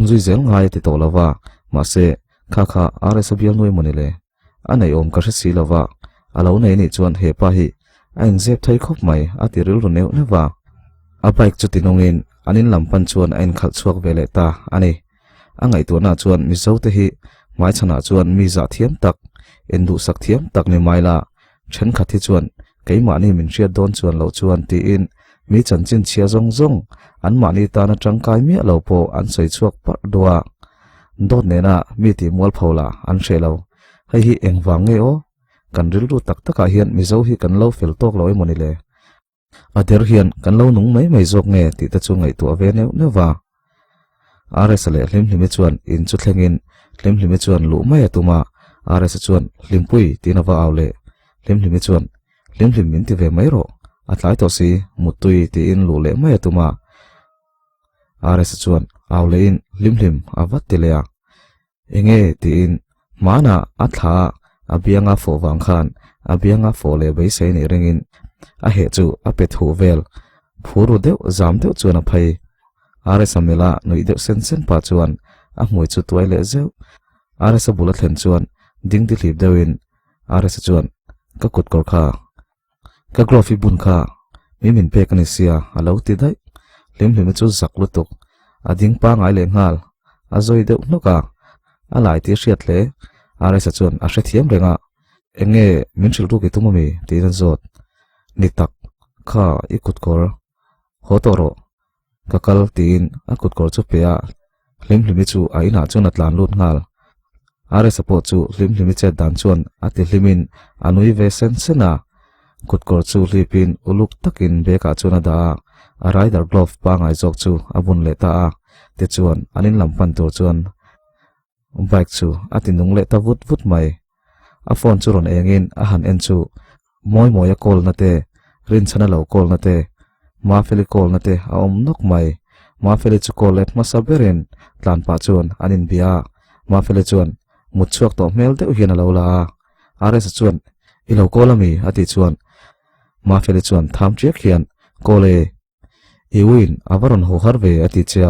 zui zel ngai ti to lawa ma se kha kha are sa bial noi monile anei om ka si lawa alo nei ni chuan he pa hi ain zep thai khop mai ati ril ru neu newa a bike chu tinongin anin lampan chuan ain khal chuak vele ta ani angai to na chuan mi zo te hi mai chana chuan mi za thiam tak endu sak thiam tak ni maila then khathi chuan keima ni min ria don chuan lo chuan ti in mi chan chin chia zong zong an ma ni ta na tangkai mi lo po an soi chuak par doa dot ne na mi ti mol phola an shelo hei hi engwang nge o kan ril ru tak taka hian mi zo hi kan lo fel tok loi monile ader hian kan lo nung mai mai zok nge ti ta chu ngai tu ave neu newa are sale hlim hlim chuan in chu thlengin hlim hlim chuan lu mai atuma are sa chuan hlimpui tinawa awle hlim hlim chuan hlim hlim min ti ve mai ro atlai to si mutui ti in lu le mai atuma are sa chuan awle in hlim hlim awat ti le a enge ti in mana atha abianga fo wang khan abianga fo le bai sei ni ringin a he chu a pe thu vel phuru deuh zam deuh chuan a phei are samela noi deuh sen sen pa chuan a hmoi chu tuai le zeu are sa bula thlen chuan ding ti hlip deuhin are sa chuan ka kut kor kha ka grofi bun kha mi min pe kan sia alo ti dai hlim hlim chu zak lutuk a ding pa ngai le ngal a zoi deuh noka a lai ti hriat le are sa chuan a hre thiam renga enge min thil ru ki tumami ti nan zot ni tak kha i kut kor hotoro kakal tin a kut kor chu pe a hlim hlim chu a ina chuan atlan lut ngal are sa po chu hlim hlim che dan chuan ati hlimin anui ve sen sena kut kor chu hlipin uluk takin beka chuan ada a rider glove pa ngai jok chu abun le ta a te chuan anin lampan tur chuan bike chu ati nung le ta vut vut mai a phone chu ron engin a han en chu moi moi a call na te rin chana lo call na te ma feli call na te a om nok mai ma feli chu call let ma saberin tlan pa chuan anin bia ma feli chuan mut chuak to mel te hian a lo la are sa chuan i lo call ami ati chuan ma feli chuan tham chiak hian call e i win avaron ho harve ati cha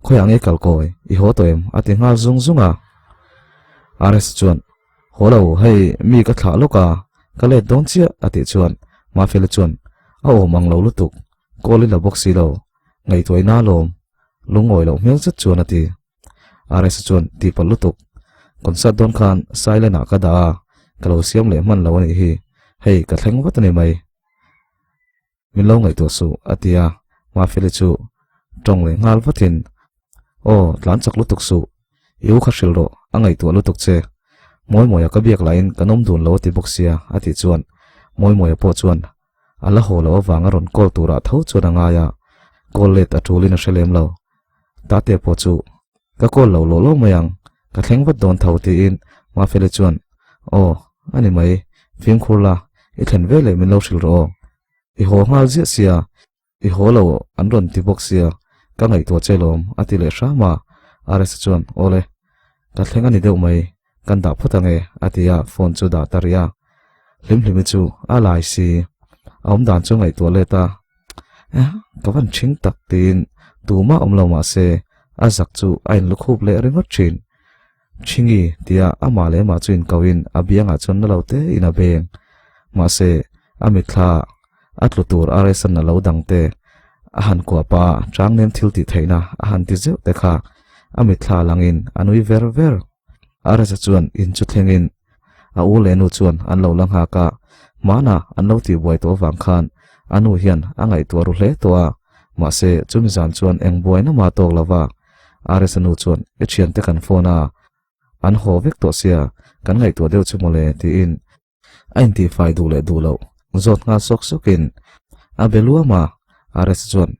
khoi ange kal koi i ho to em ati ngal zung zunga are sa chuan holo hei mi ka thla loka ka le dong chia ati chuan ma feli chuan a o mang lo lutuk koli la boxi lo ngai toy na lom lungoi lo mel chat chuan ati are sa chuan ti pal lutuk konsa don khan silent a ka da kalo siam le man lo ani hi hei ka thleng wat ne mai min lo ngai to su atia ma feli chu tong le ngal wathin o tlan chak lutuk su yu kha shil ro angai to lutuk che moi moi ka biak lain kanom dun lo ti boxia ati chuan moi moi po chuan ala ho lo wanga ron kol tura tho chuan anga ya kol let a thulin a shelem lo ta te po chu ka kol lo lo mayang ka thleng wat don thau ti in ma fele chuan o ani mai phim khurla i thlen vele min lo shil ro i ho ngal zia sia i ho lo an ron ti boxia ka ngai to chelom ati le shama are sa chuan ole ka thlenga ni deuh mai kan da phutange atia phone chu da taria hlim hlim chu a lai si om dan chu ngai to leta ka van ching tak tin tuma om lo ma se a zak chu ain lukhup le ringot chin chingi tia ama le ma chuin kawin abianga chon na lote ina beng ma se amitla atlutur aresan na lo dangte ahan ko pa changnem thil ti theina ahan ti zeu te kha amitla langin anui ver ver are sa chuan in chu thlengin a u le nu chuan an lo lang ha ka mana an lo ti boi to wang khan anu hian angai to ru hle to a ma se chumi zan chuan eng boi na ma tok lawa are sa nu chuan e chian te kan phone a an ho vek to sia kan ngai to deu chu mole ti in ain ti fai du le du lo zot nga sok sokin a belua ma are sa chuan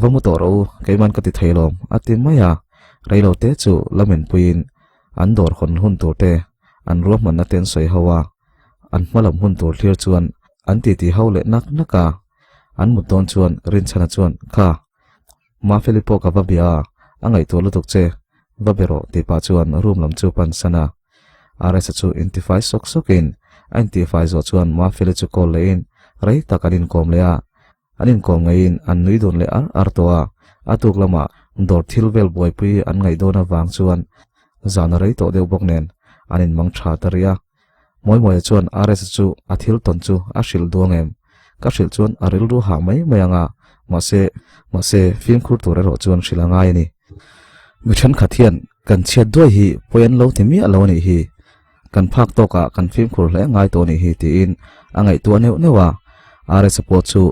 vamu to ro keiman ka ti thailom ati maya reilo te chu lamen puin an dor khon hun tur te an ruam man na ten soi hawa an malam hun tur thlir chuan an ti ti haule nak naka an muton chuan rin chana chuan kha ma felipo ka babia angai to lutuk che babero ti pa chuan room lam chu pan sana are sa chu intifai sok sokin anh ti fai zo chuan ma fele chu kol le in rei takanin kom le a anin kom ngai in an nui don le ar towa atuk lama dor thil vel boi pui an ngai dona wang chuan zana rei to deu bok nen anin mang tha taria moi moi chuan rs chu athil ton chu a hril duangem ka hril chuan aril ru ha mai mayanga ma se film khur tur ro chuan hrilangai ni mi than khathian kan chiat doi hi poyan lo thimi alo ni hi kan phak to ka kan film khur le ngai to ni hi ti in angai tu neu newa rs support chu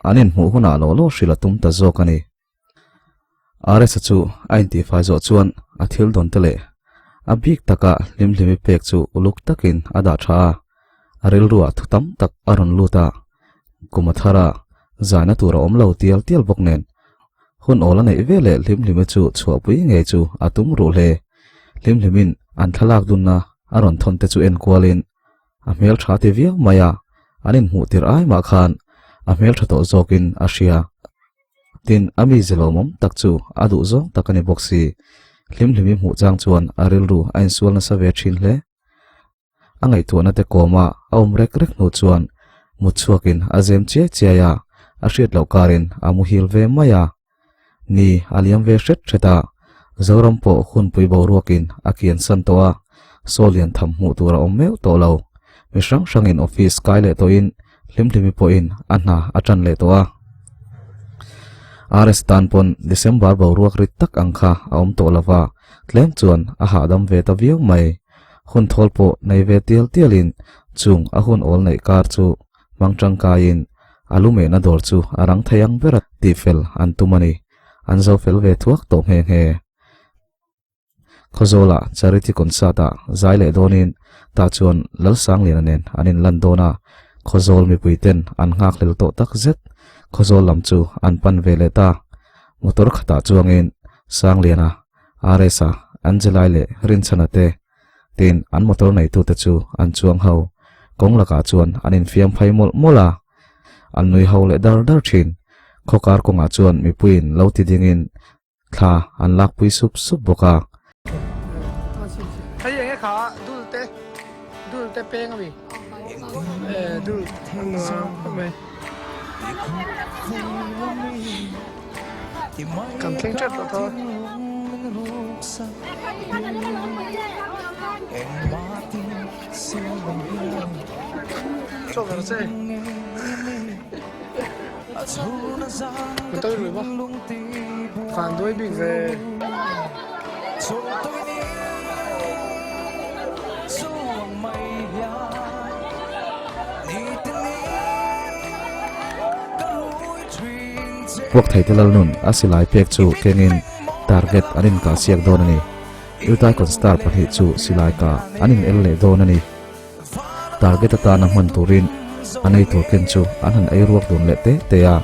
anin mu huna lo lo hrila tum ta zo kani rs chu ainti fai zo chuan athil don tele abik taka limlimi pek chu uluk takin ada tha aril ruwa thutam tak aron luta kumathara zana tura omlo tial bok nen hun ola nei vele limlimi chu chhuapui nge chu atum ru hle limlimin an thalak dunna aron thonte chu en kwalin amel tha te via maya anin mu tir ai ma khan amel tha to zokin asia tin ami zelomom tak chu adu zo takani boxi limlimi mu chang chuan aril ru ain sual na save thin hle angai tu na te koma aum rek nu chuan mu chuakin azem che ya a hriat lo karin amu hil ve maya ni aliam ve hret theta zoram po hun pui bo ruakin akian san towa solian tham mu tura ommeu to lo misrang sangin office kai le to in limlimi po in anna atran le towa rs tanpon december bo ruak rit tak angkha aum to lawa tlem chuan a ha dam ve ta viau mai hun tholpo nei ve tialin chung a hun ol nei kar chu mangtang kain alume na dor chu arang thayang berat ti fel an tumani an zo fel ve thuak to he khozola charity konsata zaile donin ta chuan lal sang lian nen anin landona khozol mi puiten an ngak lel to tak zet khozol lam chu an pan vele ta motor khata chuangin sang liana aresa angelai le rin chanate tin an motor nei tu te chu an chuang ho kong laka chuan anin fiam phai mola an nui ho le dar thin khokar konga chuan mi puin lo ti dingin thla an lak pui sup boka hay yang ka dul te peng abi dul mai cầm keng chat to to cho vào xe mình tới rồi không phản đối bị về wak thai telal nun asilai pek chu kengin target anin ka siak don ani utai constar pathi chu silai ka anin el le don ani target ta na man turin anei tur ken chu anhan ai ruak don le te ya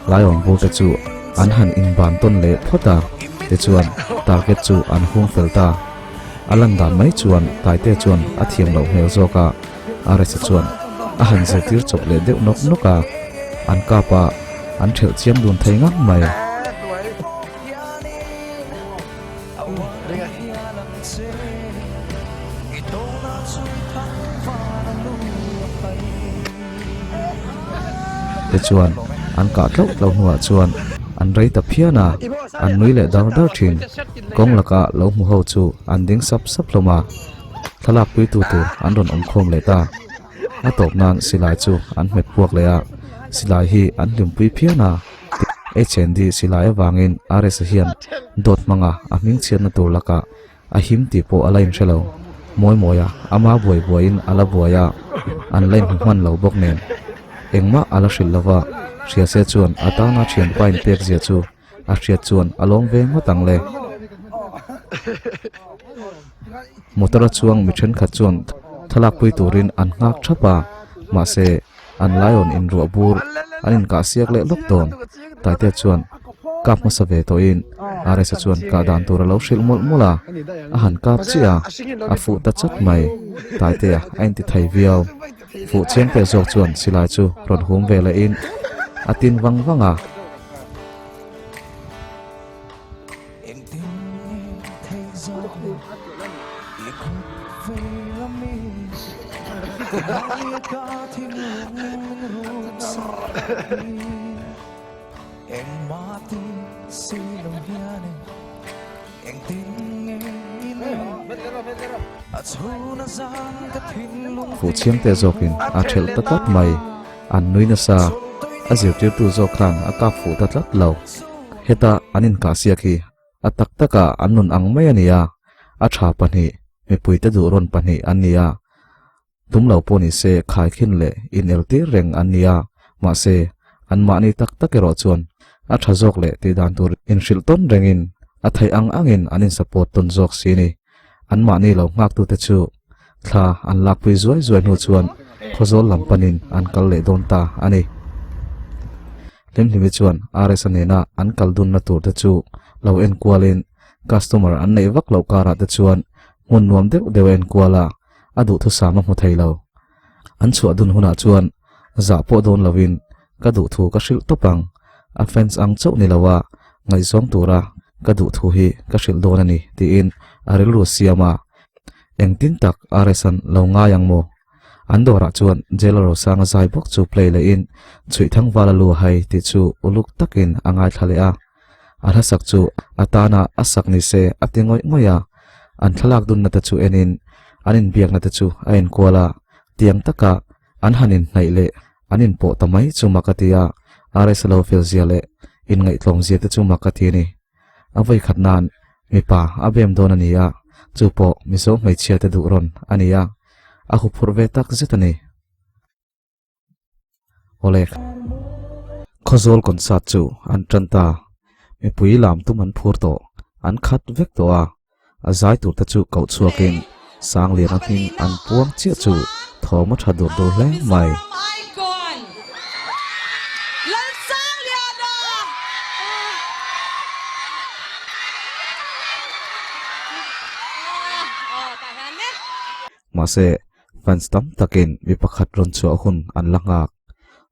Lion vote chu an han in ban ton le phota te chuan target chu an hung felta alan dan mai chuan taite chuan a thiam lo hmel zoka rs chuan a han ze tir chop le deuh nok noka an kapa an thel chiam dun thei ngak mai te chuan an ka tlo tlo hnuah chuan an rei ta phiana an nui le dar dar thin kong laka lo mu ho chu an ding sap sap loma thalak pui tu tur an ron om khom le ta a top nan silai chu an met puak le a silai hi an lim pui phiana e chen di silai awangin ares hian dot manga a ming chian na tur laka a him ti po alain shelo moi moya ama boi boin ala boya an lain hman lo bok nen engma ala shil lova ria se chuan atana thian pain pek zia chu a hriat chuan along ve ma tang le motora chuang mi then khat chuan thalak pui turin an ngak thapa ma se an lion in ru bur anin ka siak le lok ton taite chuan kap ma save to in are sa chuan ka dan tur lo shil mol mola a han kap chia a fu ta chat mai taite a ain ti thai viau fu chen pe zok chuan silai chu ron hum ve la in atin wang wanga phụ chiang te zokin a thel tatat mai an nui na sa a zir tir tu zokhan a ka fu tatlat lo heta anin ka sia khi a tak taka annun ang mai ania a tha pani me puita du ron pani ania tum lo poni se khai khin le in elti reng ania ma se an ma ni tak tak ro chuan a tha zok le ti dan tur in shil ton rengin a thai ang angin anin support ton zok sini an ma ni lo ngak tu te chu thla an lak pui zuai zuai nu chuan khozol lampanin an kal le don ta ani lim himi chuan ares anena an kal dun na tur te chu lo en kwalin customer an nei vak lo kara te chuan mun nuam deuh deuh en kwala adu thu sama mu thailo an chu adun huna chuan za po don lovin ka du thu ka shil topang a fence ang chau ni lawa ngai zong tura ka du thu hi ka shil don ani ti in aril ru siama engtin tak aresan lo nga yang mo andora chuan J.Lalrosanga zai bok chu play le in chui thang wala lu hai ti chu uluk takin angai thale a ara sak chu atana asak ni se atingoi ngoya an thalak dun na ta chu enin anin biak na ta chu ain kola tiang taka an hanin nai le anin po tamai chu makatia ares lo fil zia le in ngai tlong zia ta chu makati ni avai khatnan mi pa abem don ania chu po mi so mai chia te du ron ania a hu phurve tak zetani olek khozol konsat chu an tranta mi pui lam tu man phur to an khat vek to a azai tur ta chu kau chuakin sang le na tin an puang chia chu thoma thadur do le mai mase fans tam takin mi pakhat ron chu hun an langak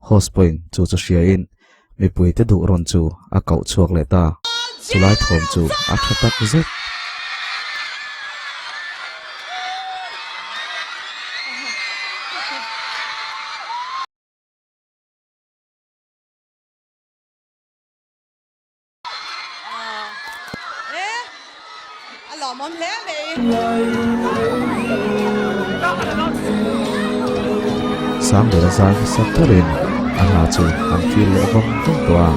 host point chu chu sia in mi pui te du ron chu a kau chuak le ta chulai thom chu a thatak zet sang de zai saktarin ana chu an fil le bom tung toa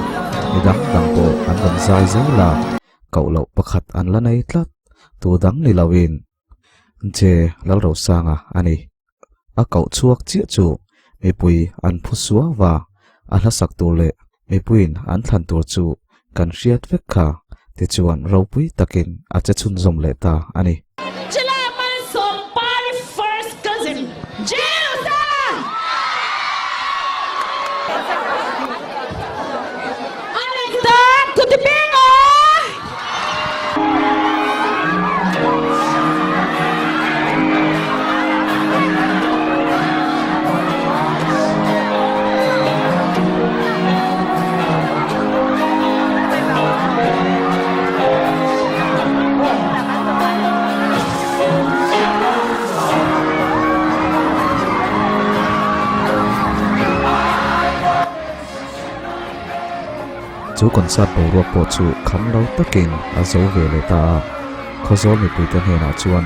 midang tang po an ban zai zai la kau lo pakhat an la nei tlat tu dang ni lawin J.Lalrosanga ani a kau chuak chi chu mi pui an phu suwa wa a la sak tu le mi puin an thlan tur chu kan riat vek kha ti chuan ro pui takin a cha chun zom le ta ani chu concert bo ro po chu kham lo takin a zo ve le ta khozol mi puiten he na chuan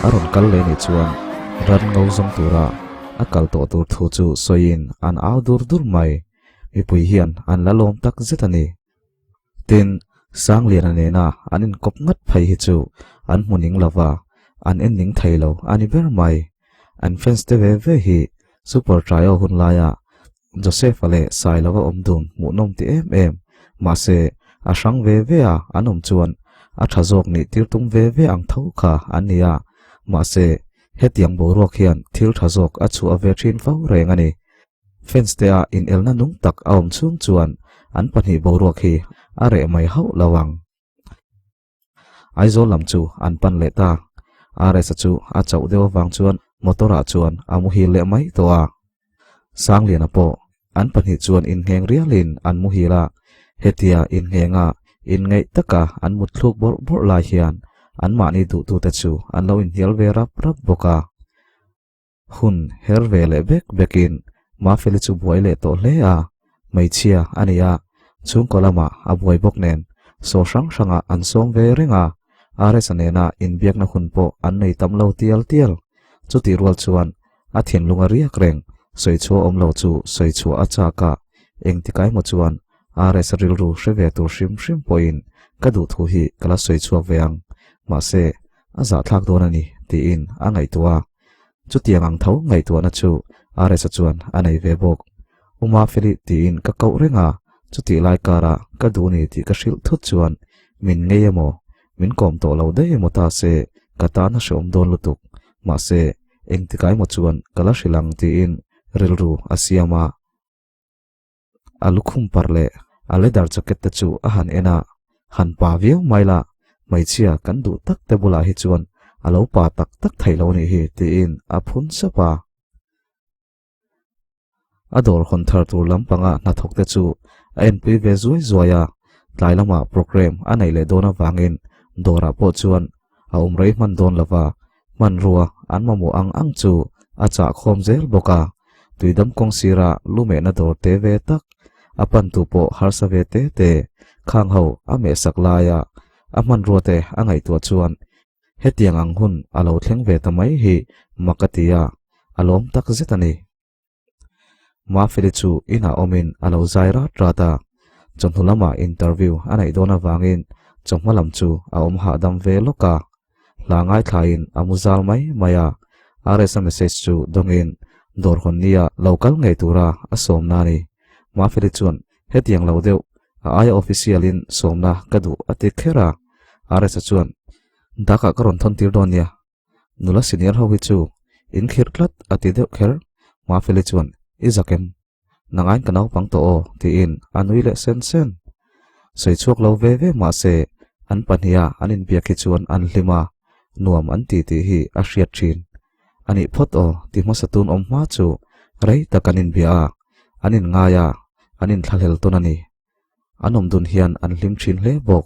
aron kal le ni chuan ran ngau zong tura akal to tur thu chu soin an outdoor dur mai mi pui hian an la lom tak zetani tin sang lian ane na anin kop ngat phai hi chu an muning lova an ending thailo ani ber mai an fence te ve hi super trial hun laya Joseph ale sai lova omdun mu nom ti em ma se a sang ve a anom chuan a thazok ni tirtung ve ang tho kha ania ma se hetiang bo ro khian thil thazok a chu a ve thin fo reng ani fence te a in elna nung tak aom chung chuan an pani bo ro khi are mai hau lawang aizo lam chu an pan le ta are sa chu a chau deu wang chuan motora chuan amu hi le mai to a sang lian a po an pani chuan in heng rialin an mu hi la hetia in henga in ngei taka an mut thluk bor lai hian an ma ni du tu te chu an lo in hial ve rap boka hun her ve le bekin ma feli chu buai le to hle a mai chia ania chung kolama a buai bok nen so sanga an som ve renga are sanena in biak na hun po an nei tam lo tial chu ti rual chuan a thin lunga riak reng soi chu om lo chu soi chu a cha ka eng ti kai mo chuan are saril ru sheve tu shim point ka du thu hi kala soi chu veang ma se a za thak don ani ti in a ngai tuwa chu tiang ang tho ngai tu na chu are sa chuan anei ve bok uma feli ti in ka kau renga chu ti lai kara ka du ni ti ka shil thut chuan min ngei emo min kom to lo de emo ta se kata na shom don lutuk ma se eng ti kai mo chuan kala shilang ti in rilru asiama alukhum parle ale dar jacket ta chu a han ena han pa viu maila mai chia kan du tak te bula hi chuan alo pa tak thailo ni hi ti in a phun sapa ador khon thar tur lampanga na thok te chu a np ve zuaya tlailama program anei le dona wangin dora po chuan a umrei man don lova man ruwa an mamu ang chu acha khom zel boka tuidam kong sira lume na dor te ve tak apan tu po harsa ve te khang ho ame saklaya aman rote angai tu chuan hetiang ang hun alo thleng ve tamai hi makatia alom tak zetani ma feli chu ina omin alo zaira trata chonthulama interview anai dona wangin chongmalam chu aom ha dam ve loka langai thain amuzal mai maya aresa message chu dongin dor honnia local ngai tura asom nani ma feli chuan hetiang lo deu ai official in somna kadu ati khera aresa chuan daka karon thon tir donia nula senior ho hi chu in khirklat ati deu kher ma feli chuan izakem nangain kanau pang to o ti in anui le sen sei chuak lo ve ma se an pania anin bia ki chuan an hlima nuam an ti hi a hriat thin ani phot o ti ma satun om ma chu rei takanin bia anin ngaya anin thalhel tonani anom dun hian an hlim thin hle bok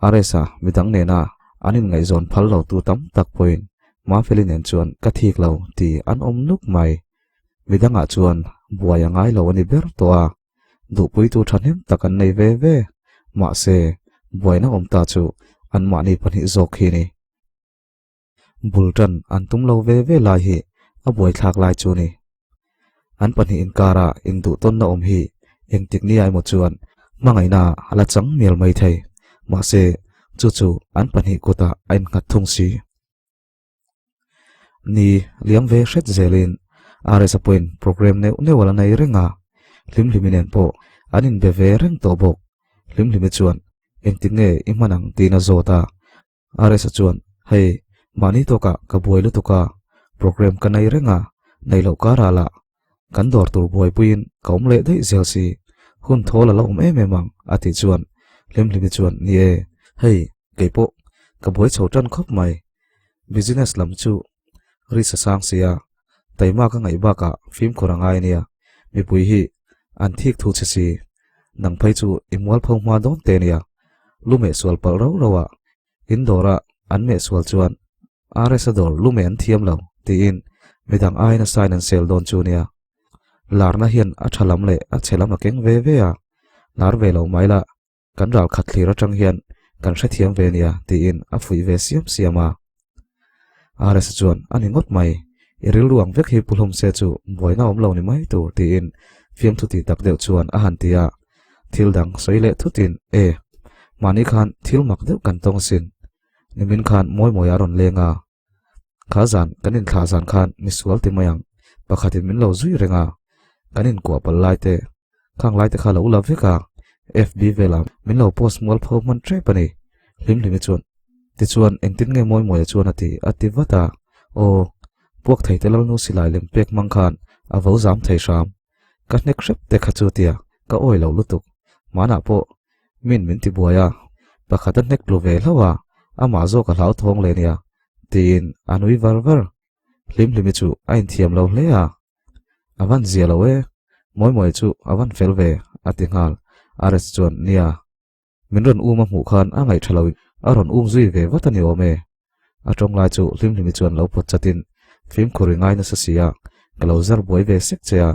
aresa midang nena anin ngai zon phal lo tu tam tak point ma felin en chuan ka thik lo ti an om nuk mai midanga chuan buaya ngai lo ani ber to a du pui tu thanem takan nei ve ma se buaina om ta chu an ma ni pani zok hi ni bultan an tum lo ve lai hi a buai thak lai chu ni an pani in kara in du ton na om hi eng tik ni ai mo chuan mangai na ala chang mel mai thei ma se chu an pani kota ain khat thung si ni liam ve shet zelin aresa point program ne wala nai renga hliminen po anin be ve reng to bok hlimime chuan eng tik nge imanang tina zota aresa chuan hei mani to ka buailu to ka program ka nai renga nei lo kara la kan dor tur buai puin kaum le dei zelsi hun thola lo emang ati chuan hlimime chuan ni e hei keipo ka buai chotan khop mai business lam chu ri sa sang sia taima ka ngai ba ka film khorangai nia mi pui hi an thik thu chesi nang phai chu imwal phau ma don te nia lume swal pal rawa indora an me swal chuan aresador lume an thiam lo ti in midang aina sign and sell don chu nia larna hian a thalam le a chelam a keng ve a lar ve lo mai la kan ral khat thlir atang hian kan hre thiam ve nia ti in a fui ve siam siama ares chuan ani ngot mai iril ruang vek hi pulhum se chu boina om lo ni mai tur ti in fiam thu ti tak deuh chuan a han tia thil dang soile thutin mani khan thil mak deuh kan tong sin nimin khan moi moi aron lenga khazan kanin khazan khan misual ti mayang pakhatin min lo zui renga kanin ko pal lai te khang lai te kha lo la veka fb vela min lo post mol pho man tre pani lim lim chuan ti chuan engtin nge moi moi chuan ati wata o puak thei telal nu silai lem pek mang khan a vo zam thei sham ka nek rep te kha chu tia ka oi lo lutuk mana po min ti buaya pakhatan nek lu ve lawa ama zo ka lau thong le nia tin anui var lim lim chu ain thiam lo hle a avan zia lo e moi moi chu avan fel ve atingal ares chuan nia minron uma mu khan angai thaloi aron zui ve watani ome atong lai chu lim lim chuan lo pot chatin film khuringai na sasia kalo zar boi ve sek chea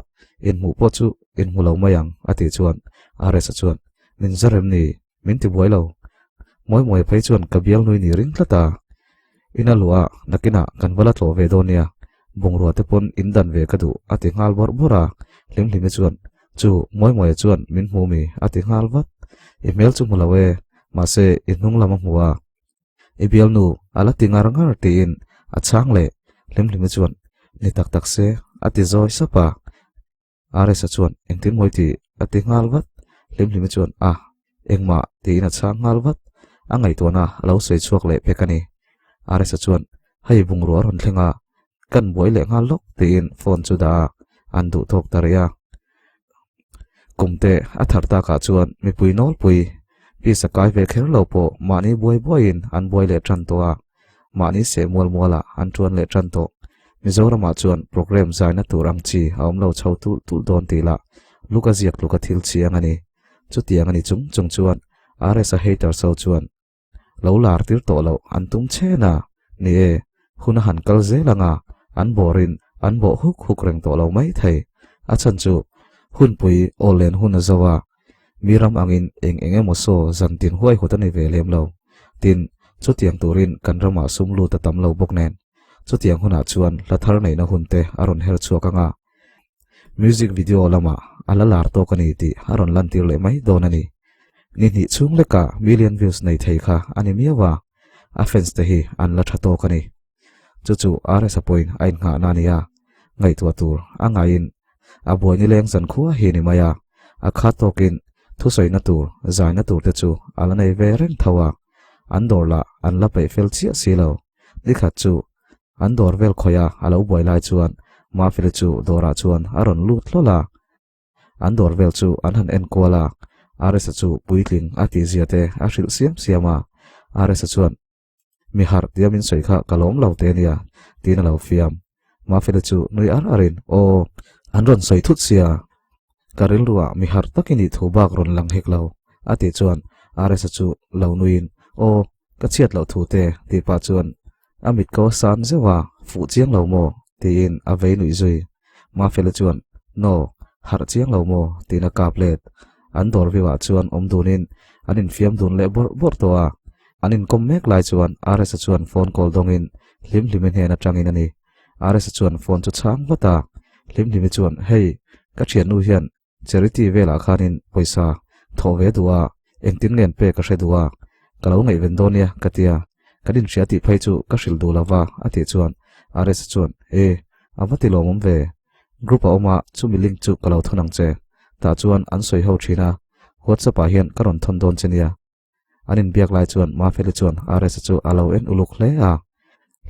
in mu po chu in mu lo mayang ati chuan ares chuan min zarem ni min ti boi lo moi moi phei chuan kabial nui ni ring tlata ina lua nakina kan wala tlo ve donia bungrua te pon indan ve kadu ati ngal bor bora lim lim chuan chu moi moi chuan min mu mi ati ngal wat email chu mulawe ma se inung lama huwa ebial nu ala tingar ngar tin achang le lim lim chuan ni tak tak se ati zoi sapa are sa chuan engtin moi ti ati ngal wat lim lim chuan engma ti na chang ngal wat angai to na lo sei chuak le pekani are sa chuan hei bungrua ron thlenga kan boi le ngal lok tin phone chu da an du thok taria kumte atharta ka chuan mi pui nol pui pi sakai ve kher lo po mani boin an boi le tran to a mani se mol mola an tuan le tran to mizorama chuan program zaina turang chi aum lo chho tu don ti la luka ziak luka thil chi angani chu tiang ani chung chuan are sa hater so chuan lo lar tir to lo an tum chena ni e hun han kal ze langa an borin an bo huk reng to lo mai thei a chan chu hun pui olen hun azawa miram angin enge moso zantin huai hotani ve lem lo tin chu tiang turin kan rama sumlu ta tam lo bok nen chu tiang huna chuan lathar nei na hunte aron her chuakanga music video lama ala lar to kani ti aron lantir le mai donani ni chung leka million views nei thei kha ani miawa a fans te hi an la thato kani chu are sa point ain nga nania ngai tu tur angain a boi ni leng zan khuwa hi ni maya a kha tokin thu soi na tur zai na tur te chu ala nei ve ren thawa an dor la an la pe fel chia silo dikhat chu an dor vel khoya alo boi lai chuan ma fel chu dora chuan aron lut lola an dor vel chu an han en kola are sa chu puitling ati ziate a hril siama are sa chuan mi har diamin soi kha kalom lo te nia tin lo fiam ma fel chu nui arin o an ron soi thut sia karil ruwa mi har takini thubak ron lang hek lo ati chuan are sa chu lo nuin o ka chiat lo thu te ti pa chuan amit ko san zewa fu chiang lo mo tin a ve nui zui ma fel chuan no har chiang lo mo tin a kaplet an dor viwa chuan omdunin anin fiam dun le bor to a anin kom mek lai chuan are sa chuan phone call dongin lim limen he na tangin ani are sa chuan phone chu chang wata lim lim chuan hei ka thian nu hian charity vela khanin poisa thove duwa engtin ngen pe ka hre duwa kalo ngai vendonia katia kadin hriati phai chu ka hril du lawa ati chuan are sa chuan avati lomom ve group oma chu mi link chu kalo thunang che ta chuan an soi ho thina whatsapp a hian karon thon don chenia anin biak lai chuan ma fel chuan are sa chu alo en uluk hle a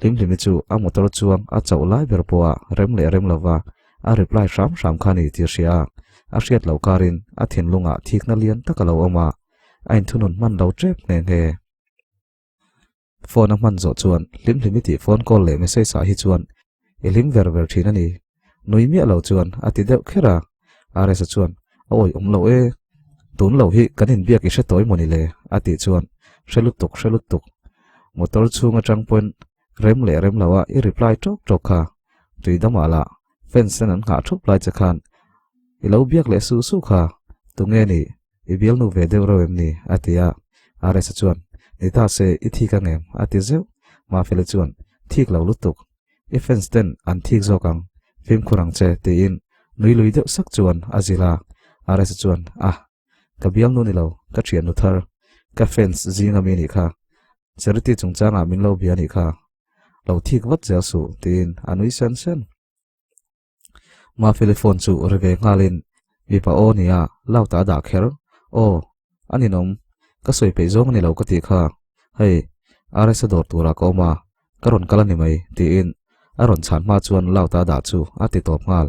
lim lim chu a motor chuang a chau lai ber po a rem lawa a reply ram khani ti ria a hriat lo karin a thin lunga thik na lian takalo oma ain thunun man lo trep ne nge phone a man zo chuan lim ti phone call le message sa hi chuan elim ver thina ni noi mi lo chuan ati deuh khera are sa chuan oi lo tun lo hi kanin biak i hre toy moni le ati chuan hrelut tuk motor chunga tang point rem lawa i reply tok kha tuidama la fence an nga thup lai chakhan i lo biak le su kha tu nge ni ibial nu ve deuh ro em ni atia are sa chuan ni ta se I thi ka ngem ati zeu ma fele chuan thik lo lutuk ifens ten an thik zokang phim khurang che te in nui lui deuh sak chuan azila are sa chuan ka bial nu ni lo ka thian nu thar ka fence zinga mi ni kha charity chungchanga min lo bia ni kha lo thik wat zel su tin anui sen sen ma phone chu reve ngalin mi pa o nia lau ta da kher o aninom ka soi pe zong ni lo ka ti kha hei are sa dor tura ko ma karon kala ni mai ti in aron chan ma chuan lau ta da chu ati top ngal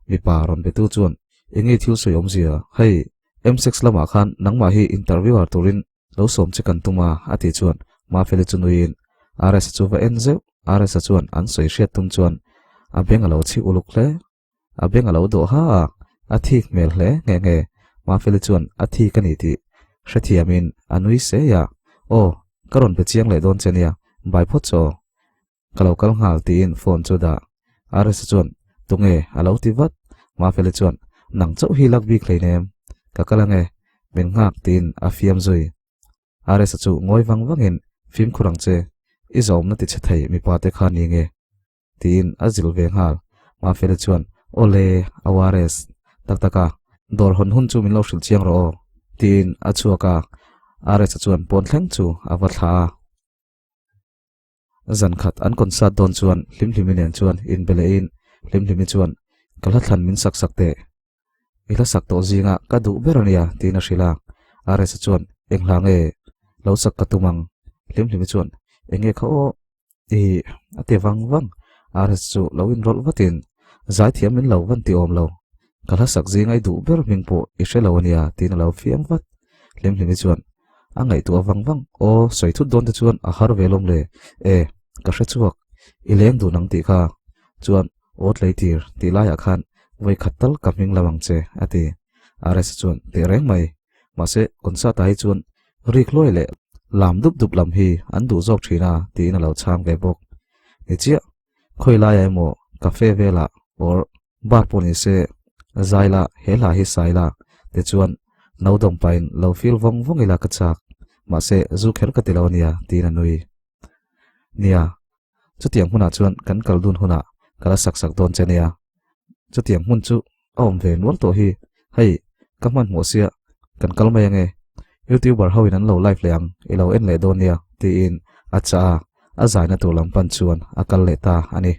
mi pa ron be tu chuan engi thil so yom zia hei M6 lama khan nangma hi interview ar turin lo som che kan tuma ati chuan ma fele chunuin are sa chu va enze are sa chuan an soi hriat tum chuan a benga lo chi uluk le a benga lo do ha a thik mel hle nge nge ma fele chuan a thi ka ni ti hrethiamin anui se ya o karon pe chiang le don chenia bai pho cho kalau kal ngal ti in phone chu da are sa chuan tunge alo ti wat ma fele chuan nang chau hi lak bi khleinem ka kalange min ngak tin a fiam zui are sa chu ngoi wang wangin phim khurang che I zom na ti che thei mi pa te kha ni nge tin azil ve ngal ma fele chuan ole awares tak taka dor hon hun chu min lo shil chiang ro tin achuaka are sa chuan pon thleng chu awatha zan khat an concert don chuan hlimhlimin chuan in bele in hlimhlimi chuan kala thlan min sak sak te ila sak to zinga ka du berania tina shila are sa chuan englange lo sak katumang hlimhlimi chuan enge kho ate wang wang are chu lo in rol watin zai thiam min lo wan ti om lo kala sak zingai du ber mingpo I shelawania tina lo fiam wat hlimhlimi chuan angai tu wang wang o soi thu don te chuan a har velom le ka hre chuak I leng du nang ti kha chuan ot leitir ti lai a khan voi khatal kaming lawang che ati are sa chuan te reng mai ma se konsa tai chuan rik loi le lam dup dup lam hi an du jok thina ti na lo chang ve bok ni chia khoi lai ai mo cafe vela or bar poni se zaila hela hi saila te chuan no dong pain lo feel vong vong ila ka chak ma se zu kher ka tilonia ti na nui nia chutiang huna chuan kan kaldun huna kala sak sak don chenia chutiang hun chu om ve nual to hi hei kaman mo sia kan kalmai nge YouTuber hawin an lo live leang ilo en le donia ti in acha a zaina to lampan chuan akal leta ani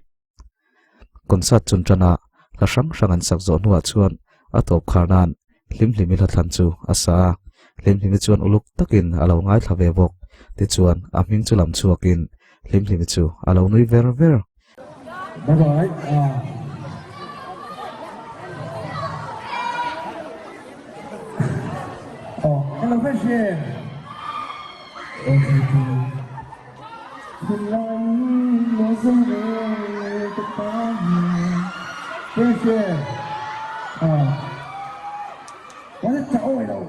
concert chun chana la sang sang an sak zo nuwa chuan a top kharnan hlimhlimi la thlan chu asa hlimhlimi chuan uluk takin alo ngai thlave bok ti chuan a hming chu lam chuakin hlimhlimi chu alo nui ver ver Bye bye. Hello, Christian. Christian. Quá thích cháu rồi đâu.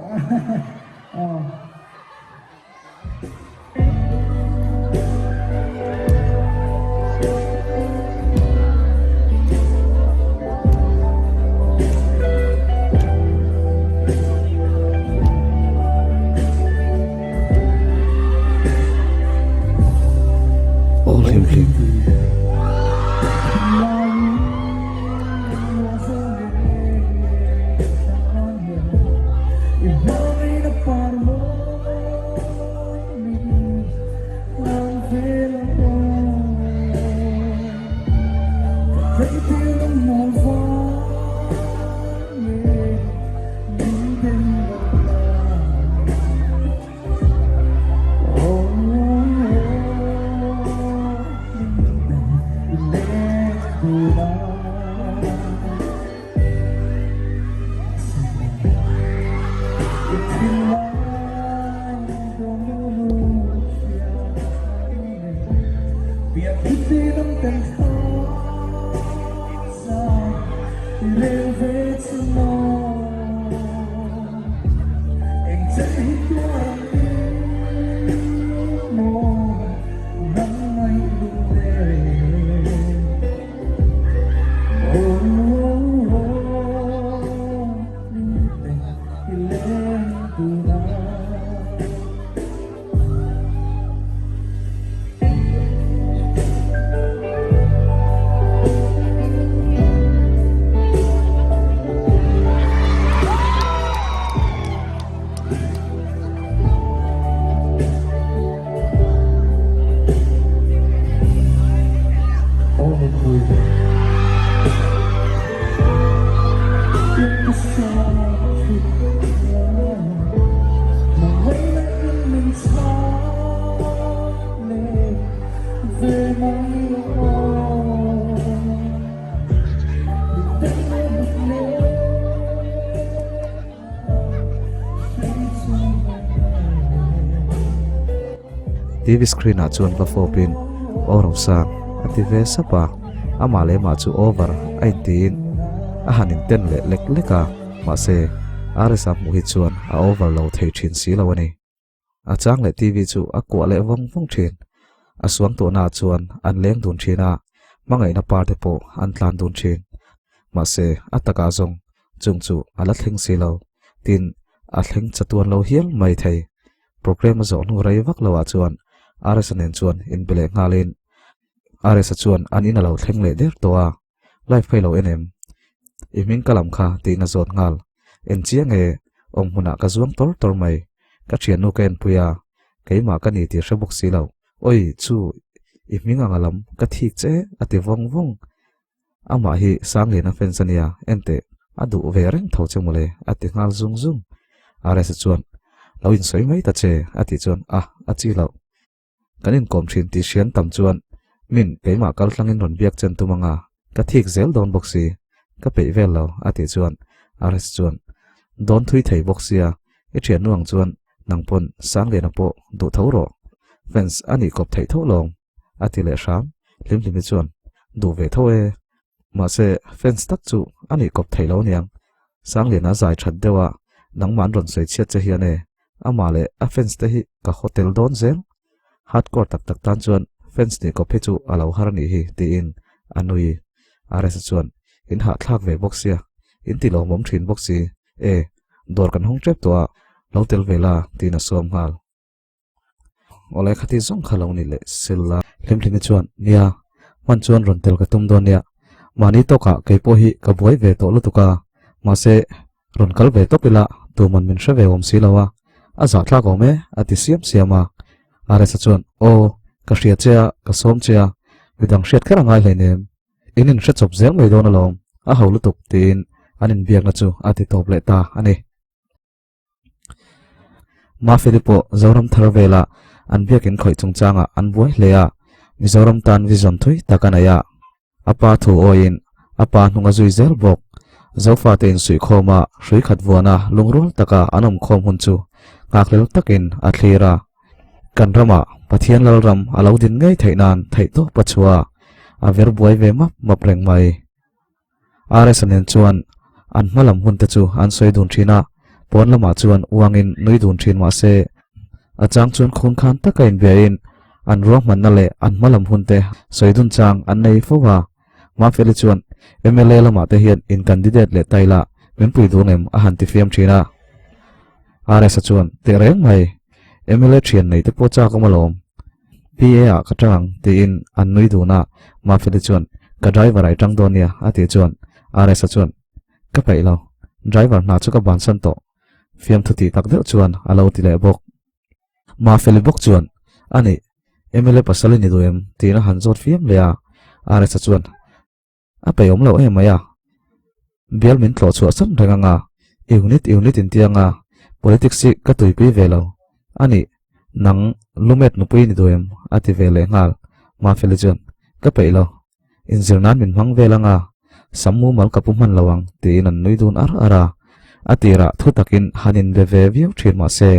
TV screen a chuan va phopin orosang ati ve sapa amale ma chu over ai tin a hanin ten le lek leka ma se aresa mu hi chuan a overlo thei thin si lawani a chang le TV chu a ko le wong wong thin a suang to na chuan an leng dun thina mangai na par te po an tlan dun thin ma se ataka zong chung chu ala thleng si lo tin a thleng chatuan lo hial mai thei program zo nu rai vak lawa chuan RSN chuan in bele ngalin RS chuan an in alo thleng le der towa live phelo enem iming kalam kha ti na zot ngal en chiang e ong huna ka zuang tor mai ka thian nu ken puya keima ka ni ti shabuk si lo oi chu iming angalam ka thik che ati wong wong ama hi sang le na fensania ente adu ve reng tho chemole ati ngal zung zung RS chuan lo in soi mai ta che ati chuan a chi lo kanin kom thin ti sian tam chuan min keima kal tlangin ron biak chen tumanga ka thik zel don boxi ka pe vel lo ati chuan RS chuan don thui thei boxia e thian nuang chuan nangpon sang le na po du thoro fence ani kop thei tho long ati le sham lim chuan du ve tho e ma se fence tak chu ani kop thei lo niang sang le na zai that dewa nangman ron sei chiat che hian e ama le a fence te hi ka hotel don zel hardcore tak tan chuan fence ni kop he chu alo har ni hi ti in anui RS chuan in ha thlak ve boxia in ti lo mom thin boxi e dor kan hong trep to lotel vela ti na som hal ole khati zong khalo ni le silla lim chuan nia man chuan ron tel ka tum don nia mani to ka ke po hi ka boi ve to lu tu ka ma se ron kal ve to pila tu man min sha ve om si lawa a za thla ko me ati siama RS chuan o ka hria chea ka som chea widang hriat khara ngai hleinem inin hre chop zel mai don alom a holu tuk tin anin biak na chu ati top le ta ani ma Filipo zoram tharvela an biakin khoi chungchanga an buai hlea mizoram tan vision thui takanaya apa thu oin apa hnunga zui zel bok zofa ten sui khoma hrui khatwana lungrol taka anom khom hun chu ngaklel takin a thlira kan rama pathian lalram alodin ngai thainan thaito pachua a ver buai ve map reng mai RSN chuan an malam hun te chu an soi dun thina pon lama chuan uangin nui dun thin ma se achang chuan khun khan takain vein an ro man na le an malam hun te soi dun chang an nei fowa ma feli chuan MLA lama te hian in candidate le taila men pui dunem a han ti fiam thina RS chuan te reng mai MLA thian nei te po cha ko malom PA a katang te in an nui duna ma feli chuan ka driver ai tang donia ati chuan RS chuan ka pai lo driver na chu ka ban san to fiam thuti tak deuh chuan alo ti le bok ma feli bok chuan ani MLA pasali ni duem tina han zot fiam lea RS chuan a pe om lo e maya bial min tlo chu sam renganga unit in tianga politics si ka tuipi velo ani nang lumet nu pui ni duem ati vele ngal ma feli chuan ka pe lo in zirnan min hmang velanga sammu mal kapuman lawang tin an nui dun ara atira thu takin hanin ve viu thin ma se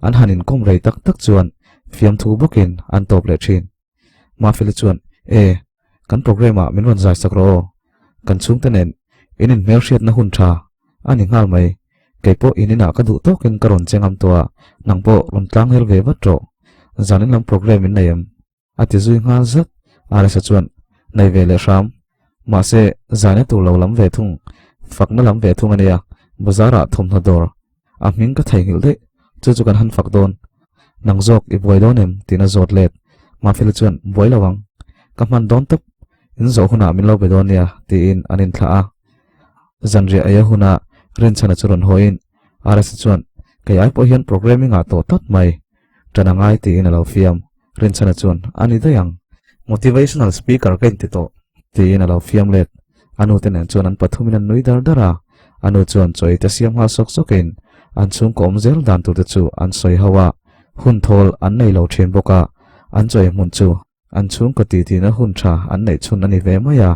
an hanin kom rei tak chuan fiam thu bokin an top le thin ma feli chuan e kan program a min wan zai sakro kan chung tenen inin mel hriat na hun tha ani ngal mai keipo inina ka du tokin karon chengam towa nangpo ron tlang hel ve vatro zanin lam program in nayam ati zui ngal zat RS chuan nei ve le ram ma se zane tu lo lam ve thung fakna lam ve thung ania bazara thum na dor Aming ka thai ngil de chu kan han fak don nang jok I boy don em tina zot let ma fel chuan boy lawang ka man don tap in zo huna min lo be don ya ti in anin thla a zanri aya huna ren chana churon hoin aras chuan kai ai po hian programming a to tot mai tanangai ti in alo fiam ren chana chuan ani dayang motivational speaker kan ti to ti in alo fiam let anu ten an chuan an pathumin an nui dar dara anu chuan choi ta siam ha sok sokin an chung kom zel dan tu te chu an soi hawa hun thol an nei lo then boka an choi mun chu an chung ka ti ti na hun tha an nei chun ani ve maya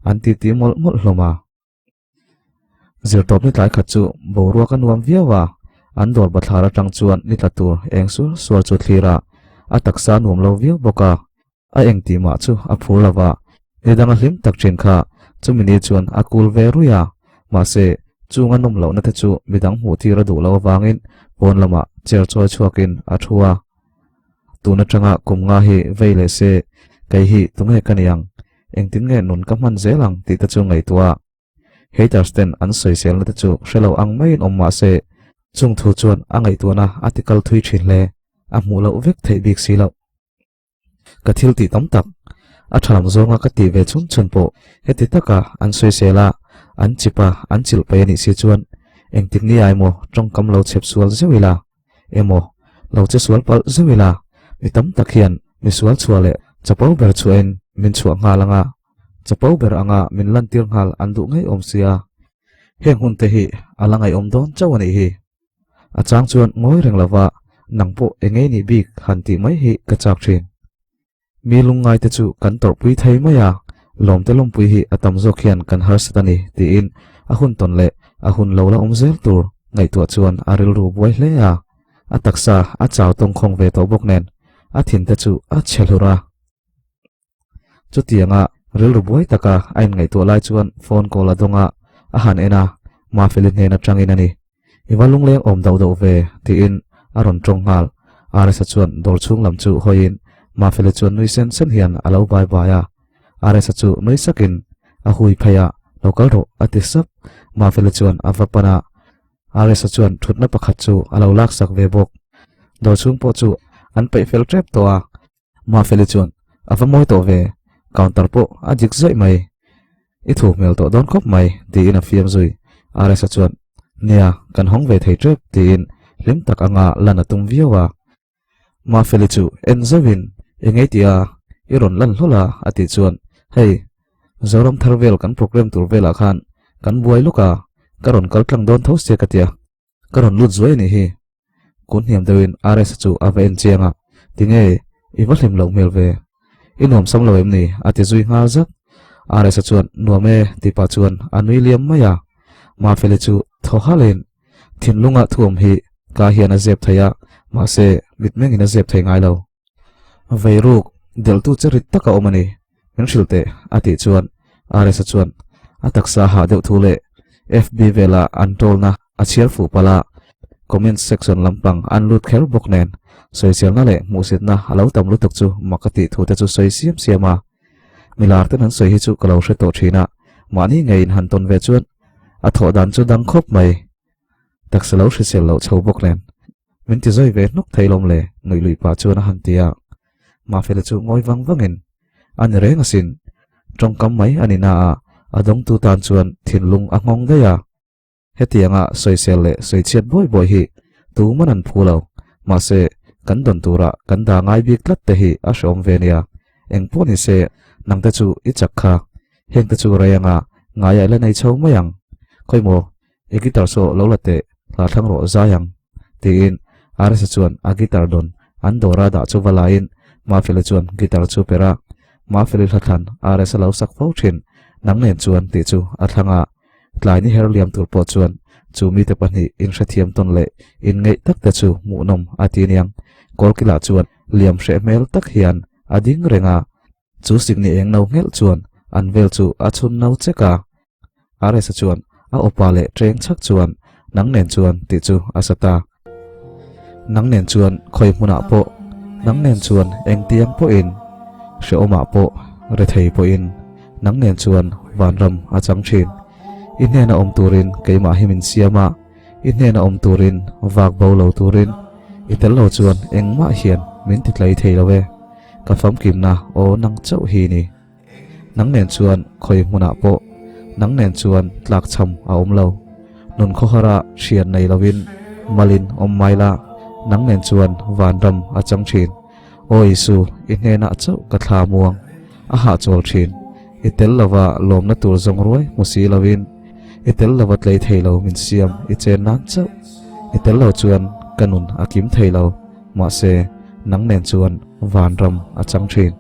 an ti mol mol hloma zir top ni tlai khat chu boruwa kan nuam viawa an dor bathara tang chuan ni tlatur engsu suar chu thlira a taksa nuam lo viau boka a eng ti ma chu a phur lawa edang hlim tak chen kha chumini chuan a kul ve ruya ma se chunga nom lo na te chu midang mu thi ra du lo wangin pon lama cher choi chuakin a thuwa tuna tanga kumnga hi veile se kai hi tunge kaniang engtin nge nun ka man zelang ti ta chu ngai tua haters ten an soi sel na te chu shelo ang mai om ma se chung thu chuan angai tuana article thui thin le a mu lo vek thei bik si lo ka thil ti tam tak a thalam zonga ka ti ve chun chun po heti taka an soi sela an chipa an chil pe ni si chuan engtin ni ai mo trong kam lo chep sual zewila emo lo che sual pal zewila mi tam tak hian mi sual chuale chapo ber chuen min chuak nga langa chapo ber anga min lan tir ngal an du ngai om sia heng hun te hi alangai om don chawani hi achang chuan ngoi reng lawa nangpo engei ni bik han ti mai hi ka chak thin mi lungai te chu kan tor pui thei maya lom te lom pui hi atam zo khian kan har satani ti in a hun ton le a hun lo la om zel tur ngai tu chuan aril ru boi hle a ataksa a chaw tong khong ve to bok nen a thin te chu a chelura chu tianga ril ru boi taka ain ngai tu lai chuan phone call adonga a han ena ma felin he na tangin ani iwalung leng om dau dau ve ti in aron tong hal are sa chuan dor chung lam chu hoin ma fele chuan nui sen sen hian alo bai baya are sa chu nui sakin a hui phaya local ro atisap ma fele chuan avapana are sa chuan thutna pakhat chu alo lak sak ve bok dor chung po chu an pe fel trap to a ma fele chuan avamoi to ve counter po a jik zai mai I thu mel to don khop mai ti in a fiam zui are sa chuan nia kan hong ve thei trap ti in lim tak anga lana tum viawa ma fele chu enzawin engei tia iron lan hlola ati chuan hei zoram tharvel kan program tur vela khan kan buai luka karon kaltlang don tho se katia karon lut zoi ni hi kun hiam dewin rs chu aven chianga tinge iwahlim lo mel ve inom sam lo emni ati zui ngal zak rs chuan nuame ti pa chuan anui liam maya ma fele chu thohalen thinlunga thuam hi ka hian a zep thaya ma se mitmeng in a zep thei ngai lo veiruk del tu charit taka omani min shilte ati chuan rs chuan ataksa ha deuh thule fb vela antolna achiar fu pala comment section lampang anlut khel boknen social na le musit na alo tam lu tuk chu makati thu te chu soi siam siama milar ten an soi hi chu kalo hre to thina mani ngei in han ton ve chuan a tho dan chu dang khop mai taksalo hre sel lo chho boknen min ti zoi ve nok thailom le noi lui pa chuan a han tia ma fele chu ngoi wang wangin an reng asin trong kam mai anina a adong tu tan chuan thinlung a ngong deya hetianga soisel le soichiat boy boy hi tu manan phulo ma se kan don tura kan da ngai bik tlat te hi a shom venia engponi se nangte chu I chakha hengte chu rayanga ngai la nei chho mayang khoimo egitar so lo late la thang ro zayang tin rs chuan a gitar don an dora da chu walain ma fele chuan gitar chu pera ma fele thathan rs lo sak fo thin nang nen chuan ti chu a thanga tlai ni her liam tur po chuan chu mi te pani in hrathiam ton le in ngei tak te chu mu nom ati niang kolkila chuan liam hre mel tak hian ading renga chu signi eng no ngel chuan an vel chu a chun no cheka rs chuan a opale treng chak chuan nang nen chuan ti chu asata nang nen chuan khoi muna po nang nen chuan eng tiam po in hre oma po re thei po in nang nen chuan vanram achang thin in hena om turin keima himin siama in hne na om turin vak bo lo turin itel lo chuan engma hian min ti tlai thei lo ve ka fam kim na o nang chau hi ni nang nen chuan khoi hmuna po nang nen chuan tlak cham a om lo nun kho hara hrian nei lovin malin om maila nang nen chuan van ram a chang thin o isu in hne na chau ka thla muang a ha chol thin itel lova lom na tur zong roi musi lovin itel lova tlei thei lo min siam I chen nan chau itel lo chuan kanun akim thei lo ma se nang nen chuan van ram a chang thin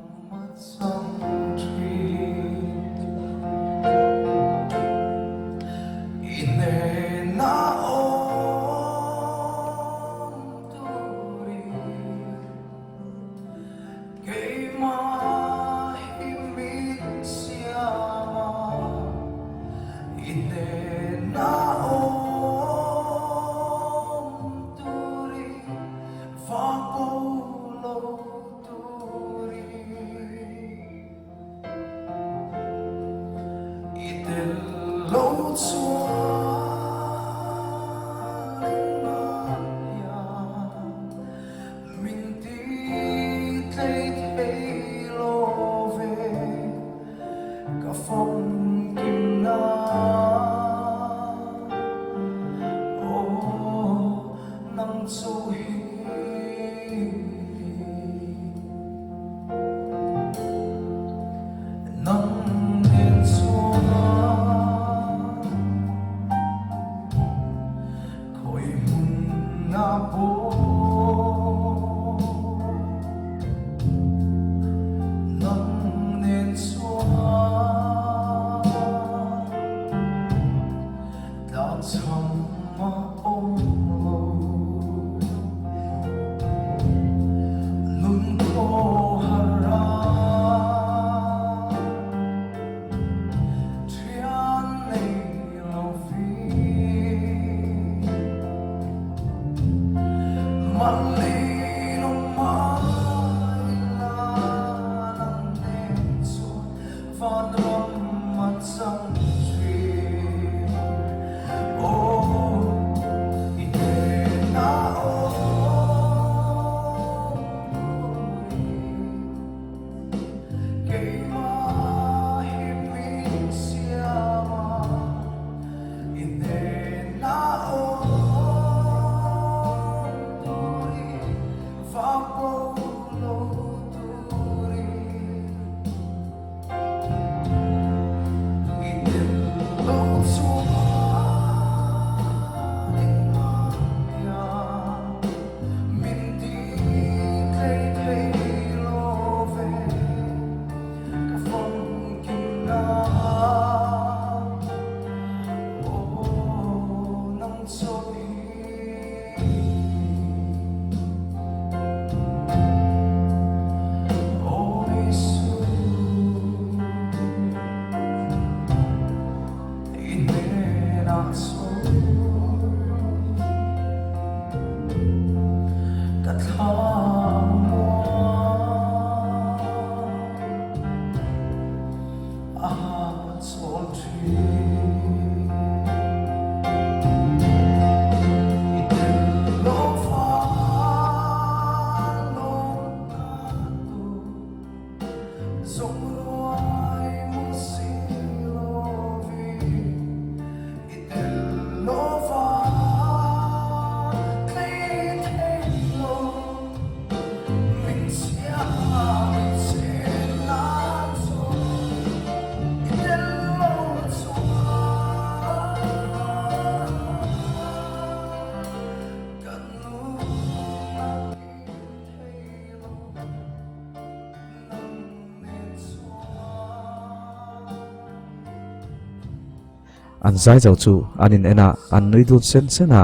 an zai zau chu anin ena an nui dun sen sena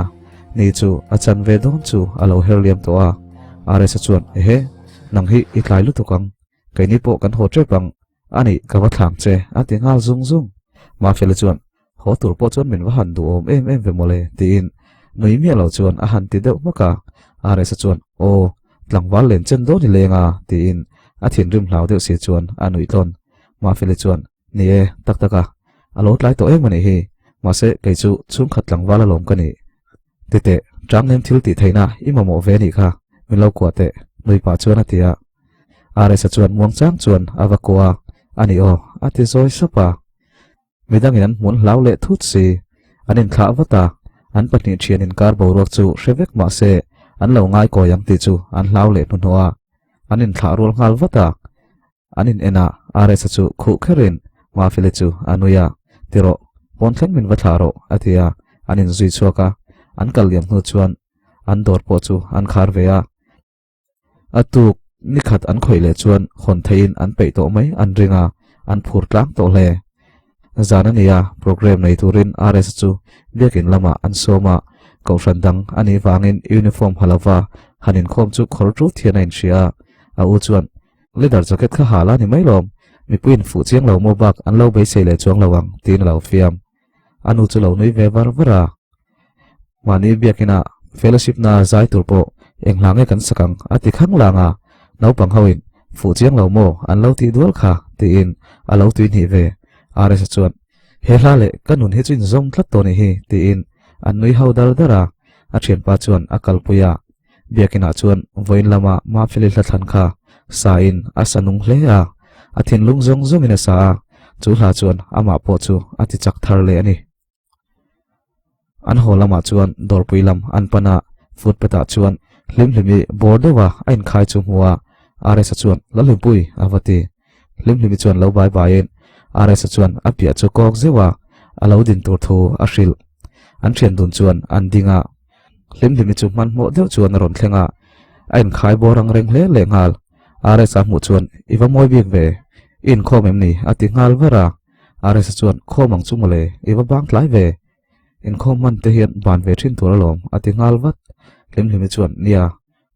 ni chu a chan ve don chu alo herliam to a are sa chuan he nang hi I tlai lu tukang kai ni po kan ho tre pang ani ka wa thang che a ti ngal zung zung ma fel chuan ho tur po chuan min wa han du om em em ve mole tin nui mi lo chuan a han ti deuh maka are sa chuan o tlangwal len chen do ni lenga tin a thin rim hlau deuh si chuan anui ton ma fel chuan ni e tak taka alo tlai to em ani hi ma se kai chu chung khat tlangwala lom ka ni tete trang nem thil ti theina imamo ve ni kha min lo kwa te noi pa chuan atia are sa chuan muang chang chuan avakwa ani o ati zoi sapa midangin an mun lau le thut si anin thla wata an pahnih thian in kar boruak chu hrevek ma se an lo ngai ko yang ti chu an lau le nu noa anin thla rul ngal wata anin ena are sa chu khu kherin ma file chu anuya tiro pon thleng min watharo atia anin zui chuaka an kalyam hnu chuan an dor po chu an khar veya atuk nikhat an khoile chuan khon thein an pei to mai an ringa an phur tlang to hle zanania program nei turin rs chu biakin lama an soma kaushan dang ani wangin uniform halawa hanin khom chu khortu thianain sia a u chuan leather jacket kha hala ni mai lom mi puin fu chiang lo mo bak an lo bei sele chuang lawang tin lo fiam anu chu lo noi ve var vara mani biakina fellowship na zai turpo englange kan sakang ati khang langa naupang hawin fu chiang lo mo an lo ti dual kha ti in a lo tuin hi ve rs chuan he hla le kanun he chin zong thlat to ni hi ti in an nui hau dal dara a thian pa chuan a kalpuya biakina chuan voin lama ma phili hla than kha sa in a sanung hle a athin lung zong zong in a sa chu hla chuan ama po chu ati chak thar le ani an holama chuan dorpuilam an pana footpata chuan hlimhlimi bordewa ain khai chu huwa rs chuan lalipui avati hlimhlimi chuan lo bai bai in rs chuan apia chu kok zewa alo din tur thu a hril an thian dun chuan an dinga hlimhlimi chu man mo deuh chuan ron thlenga ain khai borang reng hle le ngal rs a mu chuan iwa moi bik ve in khomem ni ati ngal vera rs chuan khomang chu mole iwa bang tlai ve in khom man te hian ban ve thin tur lom ati ngal wat hlimhlimi chuan nia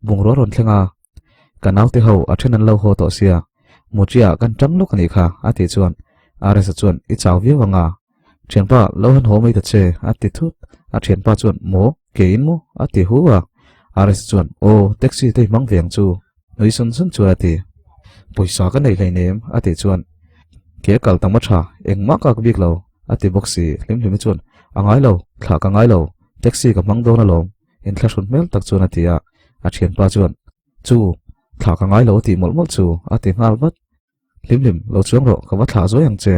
bung ro ron thlenga kanau te ho a then an lo ho to sia mutia kan tang lok ani kha ati chuan rs chuan I chaw vi wanga thianpa lo han ho mai ta che ati thut a thianpa chuan mo ke in mo ati huwa rs chuan o taxi te mang veng chu noi sun sun chu ati poisa ka nei hlei nem ati chuan ke kal tang ma tha engma ka bik lo ati boxi hlimhlimi chuan angai lo thla ka ngai lo taxi ka mang do na lom in thla sun mel tak chuan atia a thianpa chuan chu thla ka ngai lo ti mol mol chu ati ngal wat hlimhlim lo chuang ro ka wa thla zo yang che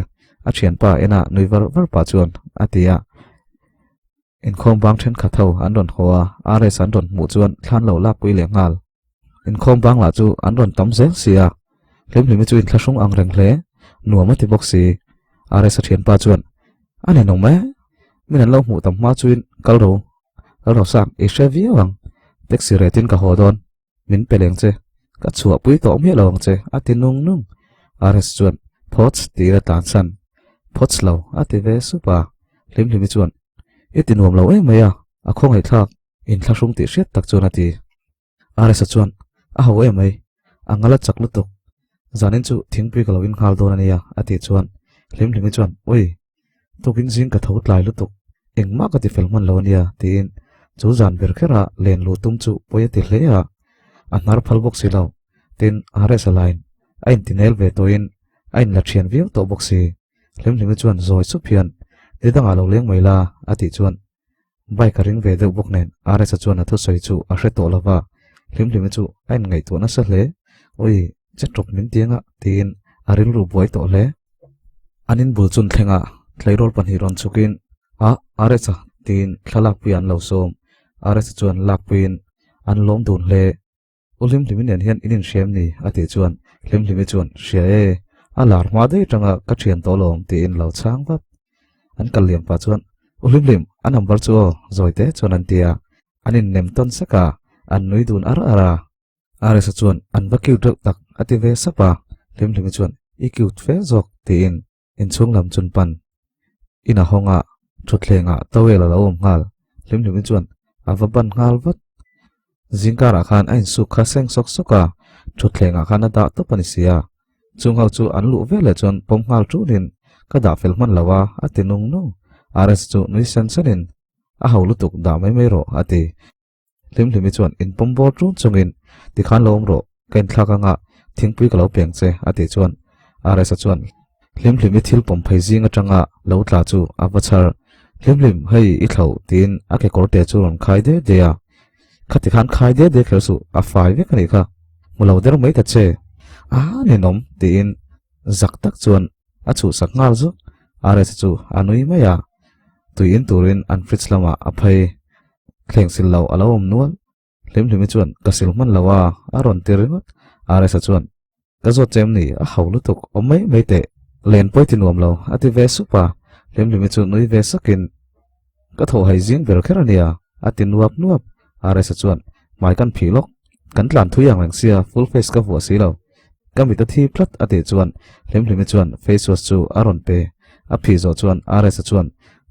a thianpa ena nui var var pa chuan atia in khom bang then kha tho an ron hoa rs an ron mu chuan thlan lo lak pui le ngal in khom bang la chu an ron tam zeng sia hlimhlim chu in thla sung ang reng hle nuama ti boxi rs a thianpa chuan ane nong me min an lo mu tam ma chuin kal ro sak e shevi wang taxi retin ka hodon min peleng che ka chua pui to mi lawang che ati nung nung rs chuan pots tira tan san pots lo ati ve supa hlimhlimi chuan iti nuam lo em maya a khong ai thak in thlasung ti hriat tak chuan ati rs chuan a ho em ai angala chaklu tuk zanin chu thingpui kalo in khal don ania ati chuan hlimhlimi chuan oi tukin jing ka thot lai lutuk engma ka ti felman lo nia tin chu zan ber khera len lu tum chu poya ti hlea anar phal box silaw tin rs line ain tinel ve to in ain la thian viu to boxi hlimhlim chuan zoi su phian tidanga lo leng maila ati chuan bai ka ring ve de bok nen rs chuan a thu soi chu a hre to lawa hlimhlim chu ain ngai to na sa hle oi chatrop min tianga tin aril ru boi to hle anin bul chun thlenga thlairol panhi ron chukin a rs tin thalak pian lo som rs chuan lak pin an lom dun hle ulim limin en hian inin shem ni ati chuan hlimhlimi chuan hria e alar ma dei tanga ka thian to lom ti in lo chang wat an kaliam pa chuan ulimlim an number chu zoite chuan an tia anin nem ton saka an nui dun ara rs chuan an vakiu dok tak ati ve sapa hlimhlimi chuan ikiu fe zok ti in chung lam chun pan ina honga thutlenga tawela lo ngal hlimhlimi chuan avaban ngal wat zingkara khan ain su kha seng sok soka thutlenga khan da to panisia chunghau chu an lu vele chon pomngal chu rin ka da felman lawa ati nung nung rs chu nui san sanin a haulu tuk da mai ro ati hlimhlimi chuan in pombor chu chungin ti khan lom ro ken thlaka nga thingpui ka lo peng che ati chuan rs chuan hlimhlimi thil pom phai zinga tanga lo tla chu avachar lim hei I thau tin a ke korte chu ron khai de de a khati khan khai de khel su a fai ve kani kha mulo der mai ta che a ne nom tin zak tak chuan a chu sak ngal zu are chu anui mai ya tuin turin an fridge lama a phai thleng sil lo alawm nual lim chuan kasil man lawa a ron tiringot are sa chuan ka zo chem ni a haulu tuk omai mai te len poi ti nuam lo ati ve supa lim chu nui ve sakin ka tho hai jing ber kherania ati nuap are sa chuan mai kan philok kan tlan thuyang lang sia full face ka vo si lo kami ta thi plat ati chuan lim chuan face wash chu aron pe a phi zo chuan are sa chuan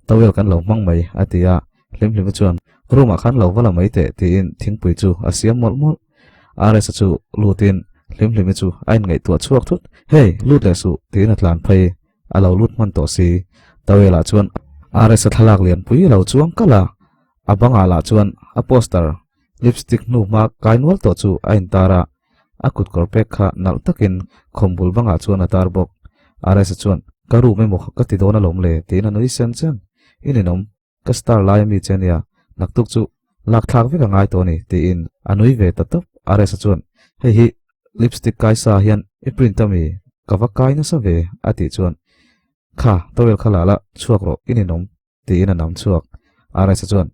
tawel kan lo mang mai atia lim chuan ruma khan lo wala mai te ti in thingpui chu asiam mol are sa chu lutin lim chu ain ngai tu chuak thut hey lut le su tin atlan phai alo lut man to si tawela chuan are sa thalak lian pui lo chuang kala abanga la chuan a poster lipstick nu ma kainwal to chu ain tara akut korpek kha nal takin khombul banga chuan atar bok are sa chuan karu me mo ka ti dona lom le tin anui sen chen ininom ka star lai mi chen ya naktuk chu lak thak ve ka ngai to ni ti in anui ve tatop are sa chuan hei hi lipstick kai sa hian I print ami kawa kai na sa ve ati chuan kha towel khala la chuak ro ininom ti in anam chuak are sa chuan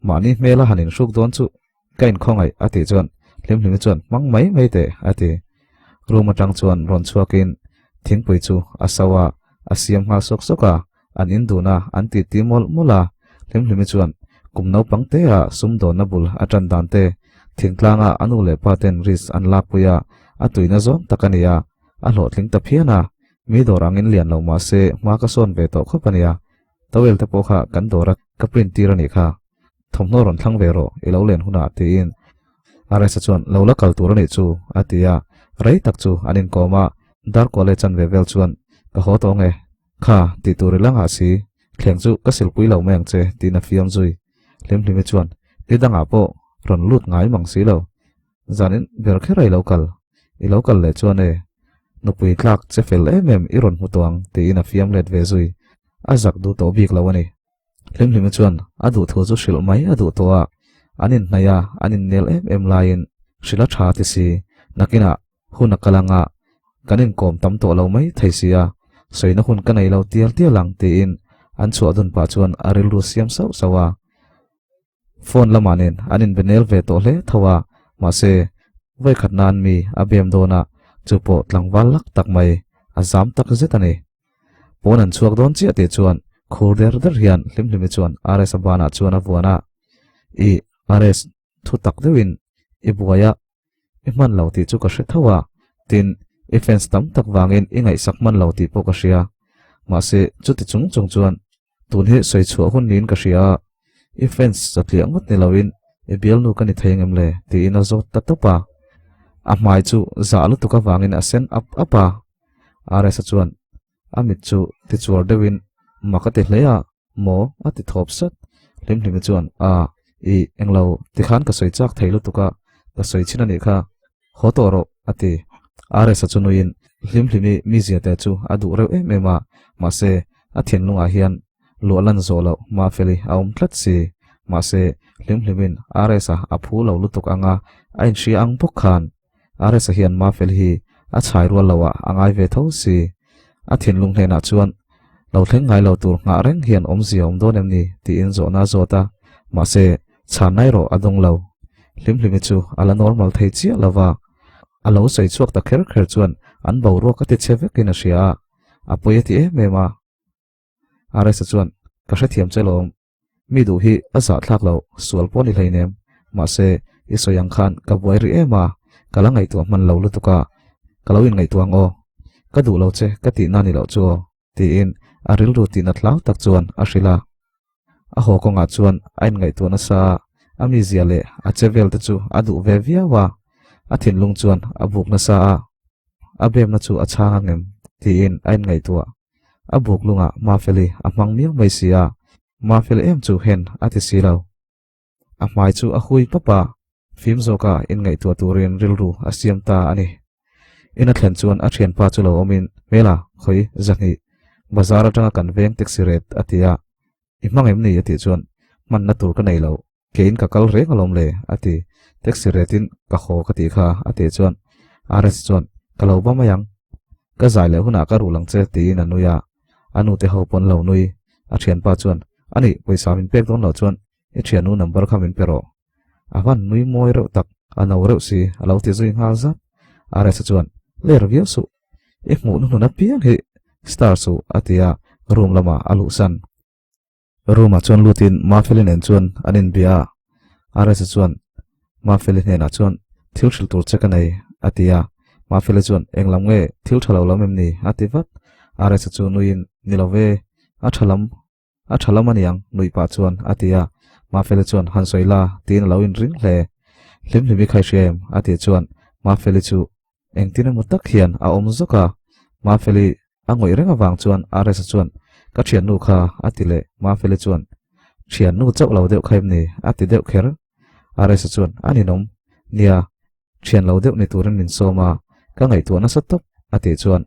mani mela hanin suk don chu kain khongai ati chuan lim chuan mang mai te ati ruma tang chuan ron chuakin thingpui chu asawa asiam nga sok soka an induna an ti ti mol mola lim chuan kumno pangte a sumdo na bul atan dante thingtlanga anule paten ris an lakpuya atuina zon takania a lo tling ta phiana mi dorangin lian lo ma se ma ka son ve to khopania tawel te pokha kan dora ka print tirani kha thomno ron thlang ve ro ilo len huna tin are sa chuan lo la kal turani chu atia rei tak chu anin koma dar college an vevel chuan ka ho to nge kha ti turilanga si thleng chu ka silpui lo meng che tina fiam zui lim chuan idanga po ron lut ngai mang si lo zanin ber kherai local I local le chuan e nupui tlak che fel I ron mutuang ti ina fiam let ve zui azak du to bik lo ani lim chuan adu thu chu shil mai adu to a anin naya anin nel lain shila tha ti si nakina huna kalanga kanin kom tam to lo mai theisia soina hun kanai lo tial lang ti in an chu adun pa chuan aril ru siam sau sawa phone lamanin anin benel ve to hle thawa ma se vai khatnan mi abem dona chupo tlangwal lak tak mai azam tak zetani ponan chuak don chi ate chuan khurder der hian lim chuan ares abana chuan awana I ares thu tak dewin I buaya I man lo ti chu ka hre thawa tin I fence tam tak wangin I ngai sak man lo ti po ka hria ma se chuti chung chuan tun hi soi chu hun nin ka hria I fence zatliang ngot ni lawin I bial nu kan I thengem le ti ina zot tatopa a mai chu za lu tuka wangin a sen up apa are sa chuan amit chu ti chuar dewin makati hleya mo ati thop sat lim chuan a I englo ti khan ka soi chak theilu tuka ka soi china ni kha hotoro ati are sa chunuin lim mi zia te chu adu re ema ma se a thian lunga hian lo lan zolo ma feli aum tlat si ma se lim are sa a phu lo lutuk anga ain shi ang bok khan are sa hian ma fel hi a chai ro lawa angai ve tho si a thin lung hlena chuan lo thleng ngai lo tur nga reng hian om ziom don em ni ti in zo na zota ma se chan nai ro adong lo lim chu ala normal thei chi lawa alo sei chuak ta kher chuan an bo ro ka ti chevek in a sia a poeti e mema are sa chuan ka hre thiam chelom mi du hi a za thlak lo sual poni hleinem ma se isoyang khan ka boi ri ema kala ngai tu man lo lu tuka kaloin ngai tuang o ka du lo che ka ti na ni lo chu ti in aril ru ti na thlaw tak chuan a hrila a ho ko nga chuan ain ngai tu na sa ami ziale a chevel te chu adu ve via wa a thin lung chuan a buk na sa a bem na chu a changa ngem ti in ain ngai tu a buk lunga ma feli a mang miang mai sia ma fel em chu hen a ti si lo a mai chu a hui papa phim zoka in ngai tu turin rilru asiam ta ani ina thlen chuan a thian pa chu lo omin mela khoi zanghi bazar atanga kan veng taxi ret atia imang em ni ati chuan man na tur ka nei lo kein ka kal reng alom le ati taxi retin ka kho ka ti kha ati chuan ares chuan kalo ba mayang ka zai le huna ka rulang che ti na nuya anu te ho pon lo nui a thian pa chuan ani paisa min pek don lo chuan e thian nu number khamin pero awan nui moi ro tak ano ro si alo ti zui ngal za ares chuan le review su e mu nu na piang he star su atia room lama alu san room a chuan lutin ma felin en chuan anin bia ares chuan ma felin ne na chuan thil thil tur cheka nei atia ma felin chuan englam nge thil thalo lam em ni ativat ares chu nuin nilove a thalam aniang nui pa chuan atia ma felin chuan han soila tin lo in ring hle lim limi khai shem ati chuan ma felin chu engtin mu tak hian a om zoka ma feli angoi renga wang chuan ares chuan ka thian nu kha atile ma feli chuan thian nu chau lo deuh khaim ni ati deuh kher ares chuan ani nom nia thian lo deuh ni turin min soma ka ngai tu na satop ati chuan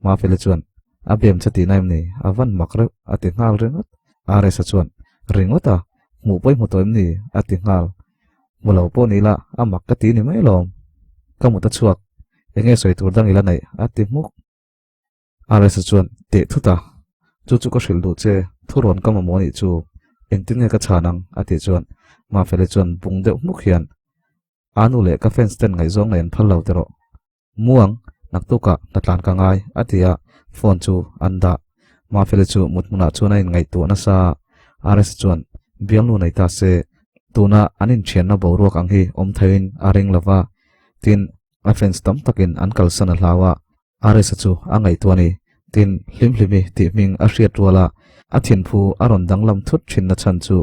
ma feli chuan a bem chati naim ni avan makre ati ngal rengat ares chuan ringota mu poi mu toim ni ati ngal mulo po ni la amak ka ti ni mai lom ka mu ta chuak enge soi tur dang ila nei ati muk ares chuan te thuta chu chu ko hril du che thuron ka ma moni chu engtin nge ka chanang ati chuan ma fele chuan bung deuh muk hian anu le ka fence ten ngai zong len phal lo tero muang naktuka natlan ka ngai atia phone chu anda ma fele chu mutmuna chuna in ngai tu na sa ares chuan bianglu nei ta se tuna anin thian na boruak ang hi om thain aring lova tin a fence tam takin an kal sana hlawa ares chu angai tu ani tin hlimhlimi ti ming a hriat wala a thin phu aron danglam thut thin na chan chu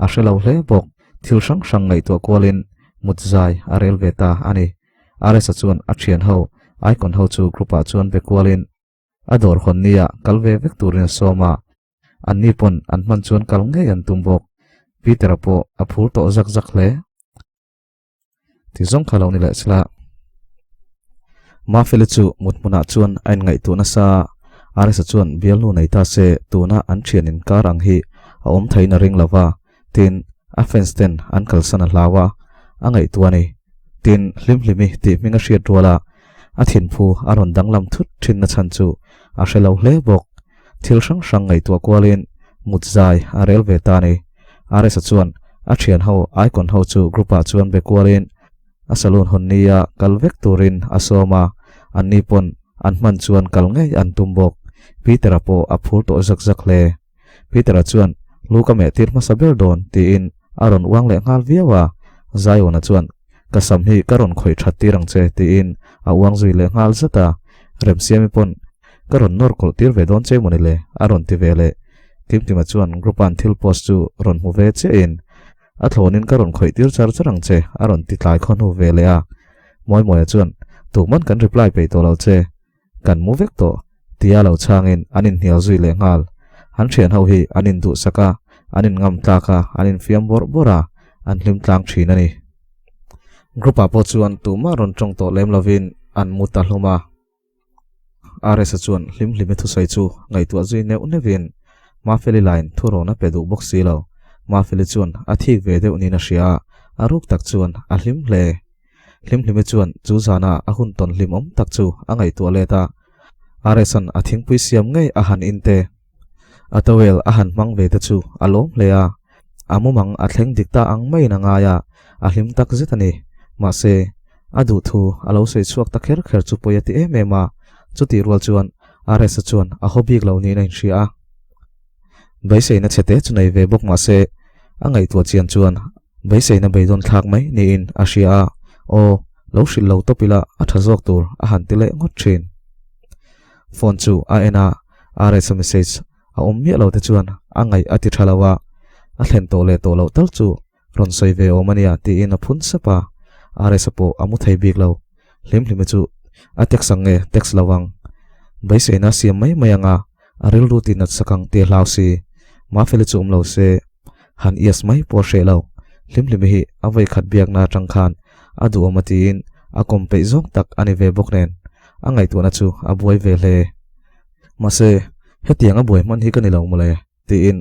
a hrelo hle bok thil sang sang ngai to kwalin mutzai arel veta ani ares chuan a thian ho icon ho chu grupa chuan be kwalin ador khon nia kalve vek turin soma anni pon an man chuan kal nge an tumbok peter po a phur to zak zak hle ti zong khalo ni le chla ma fele chu mutmuna chuan ain ngai tu na sa ares chuan bialnu nei ta se tuna an thian in karang hi a om thaina ring lova tin a fence ten an kal sana hlawa angai tu ani tin hlimhlimi ti minga hriat wala a thin phu aron danglam thut thin na chan chu a hrelo hle bok thil sang sang ngai tu kwalin mutzai arel veta ni ares chuan a thian ho icon ho chu grupa chuan be kwalin a salon honnia kalvek turin asoma anni pon an man chuan kal ngai an tumbok peter po a phur to zak zak le peter chuan luka me tir ma sabel don ti in aron wang le ngal viawa zaiona chuan kasam hi karon khoi thati rang che ti in a wang zui le ngal zata rem siami pon karon nor kol tir ve don che moni le aron ti vele timtima chuan grupan thil post chu ron mu ve che in a thlonin karon khoi tir char charang che aron ti tlai khon hu vele a moi moi chuan tukman kan reply pe to lo che kan mu vek to tia lo changin anin hial zui le ngal han thian ho hi anin du saka anin ngam ta ka anin fiam bor bora an hlim tlang thina ni grupa po chuan tuma ron tong to lem lovin an muta hluma ares chuan hlimhlimi thu sai chu ngai tu zui neu nevin ma feli line thuro na pedu box silo ma feli chuan a thik ve deuh ni na hria a ruk tak chuan a hlim hle hlimhlimi chuan chu zana a hun ton hlim om tak chu a ngai tu leta aresan a thingpui siam ngai a han inte atawel a han mang ve ta chu alom lea amumang a thleng dikta ang mai na nga ya a hlim tak zetani ma se adu thu alo se chuak ta kher kher chu poyati emema chuti rual chuan ares chuan a hobik lo ni na hria baisei na chete chunai ve bok ma se angai tu chian chuan baisei na beidon thak mai ni in a hria o lo shil lo topila a thazok tur a han tile ngot thin phone chu a ena ares message a ommi lo te chuan angai ati thalawa a thlen to le to lo tal chu ron soi ve o mania ti in a phun sapa ares po amu thei bik lo hlim chu a tek sange text lawang baisei na siam mai mayanga aril rutin at sakang te hlausi ma fele chu lo se han yes mai por she lo hlim hi avai khat biak na tangkhan adu amatin a kompe zong tak ani ve bok nen angai tu na chu a buai ve le ma se hetiang a buai man hi kan lo mole tiin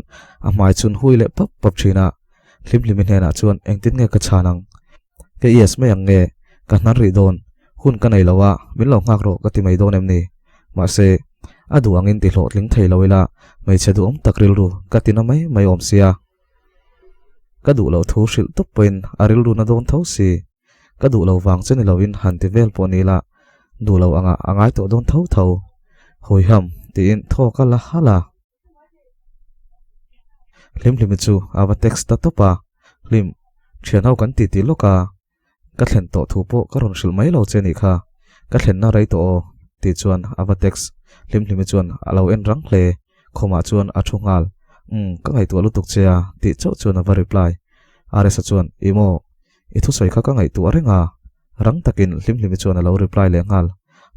amai chun hui le pap thina hlim hena chuan engtin nge ka chanang ke yes me ang nge ka nan ri don hun ka nei lawa min lo ngak ro ka ti mai don em ni ma se adu angin ti hlot ling thei loila mai chedu om takril ru ka ti na mai om sia ka du lo thu hril tup poin aril ru na don tho si ka du lo wang chen lo in han ti vel po ni la du lo anga angai to don tho hoi ham tin tho ka la hala hlim chu awa text ta topa hlim thianau kan ti loka ka thlen to thu po ka ron hril mai lo che ni kha ka thlen na rei to ti chuan awa text hlim chuan alo en rang hle khoma chuan a thungal ka ngai tu lu tuk chea ti chau chuan ava reply are sa chuan imo I thu soi kha ka ngai tu arenga rang takin hlim chuan alo reply le ngal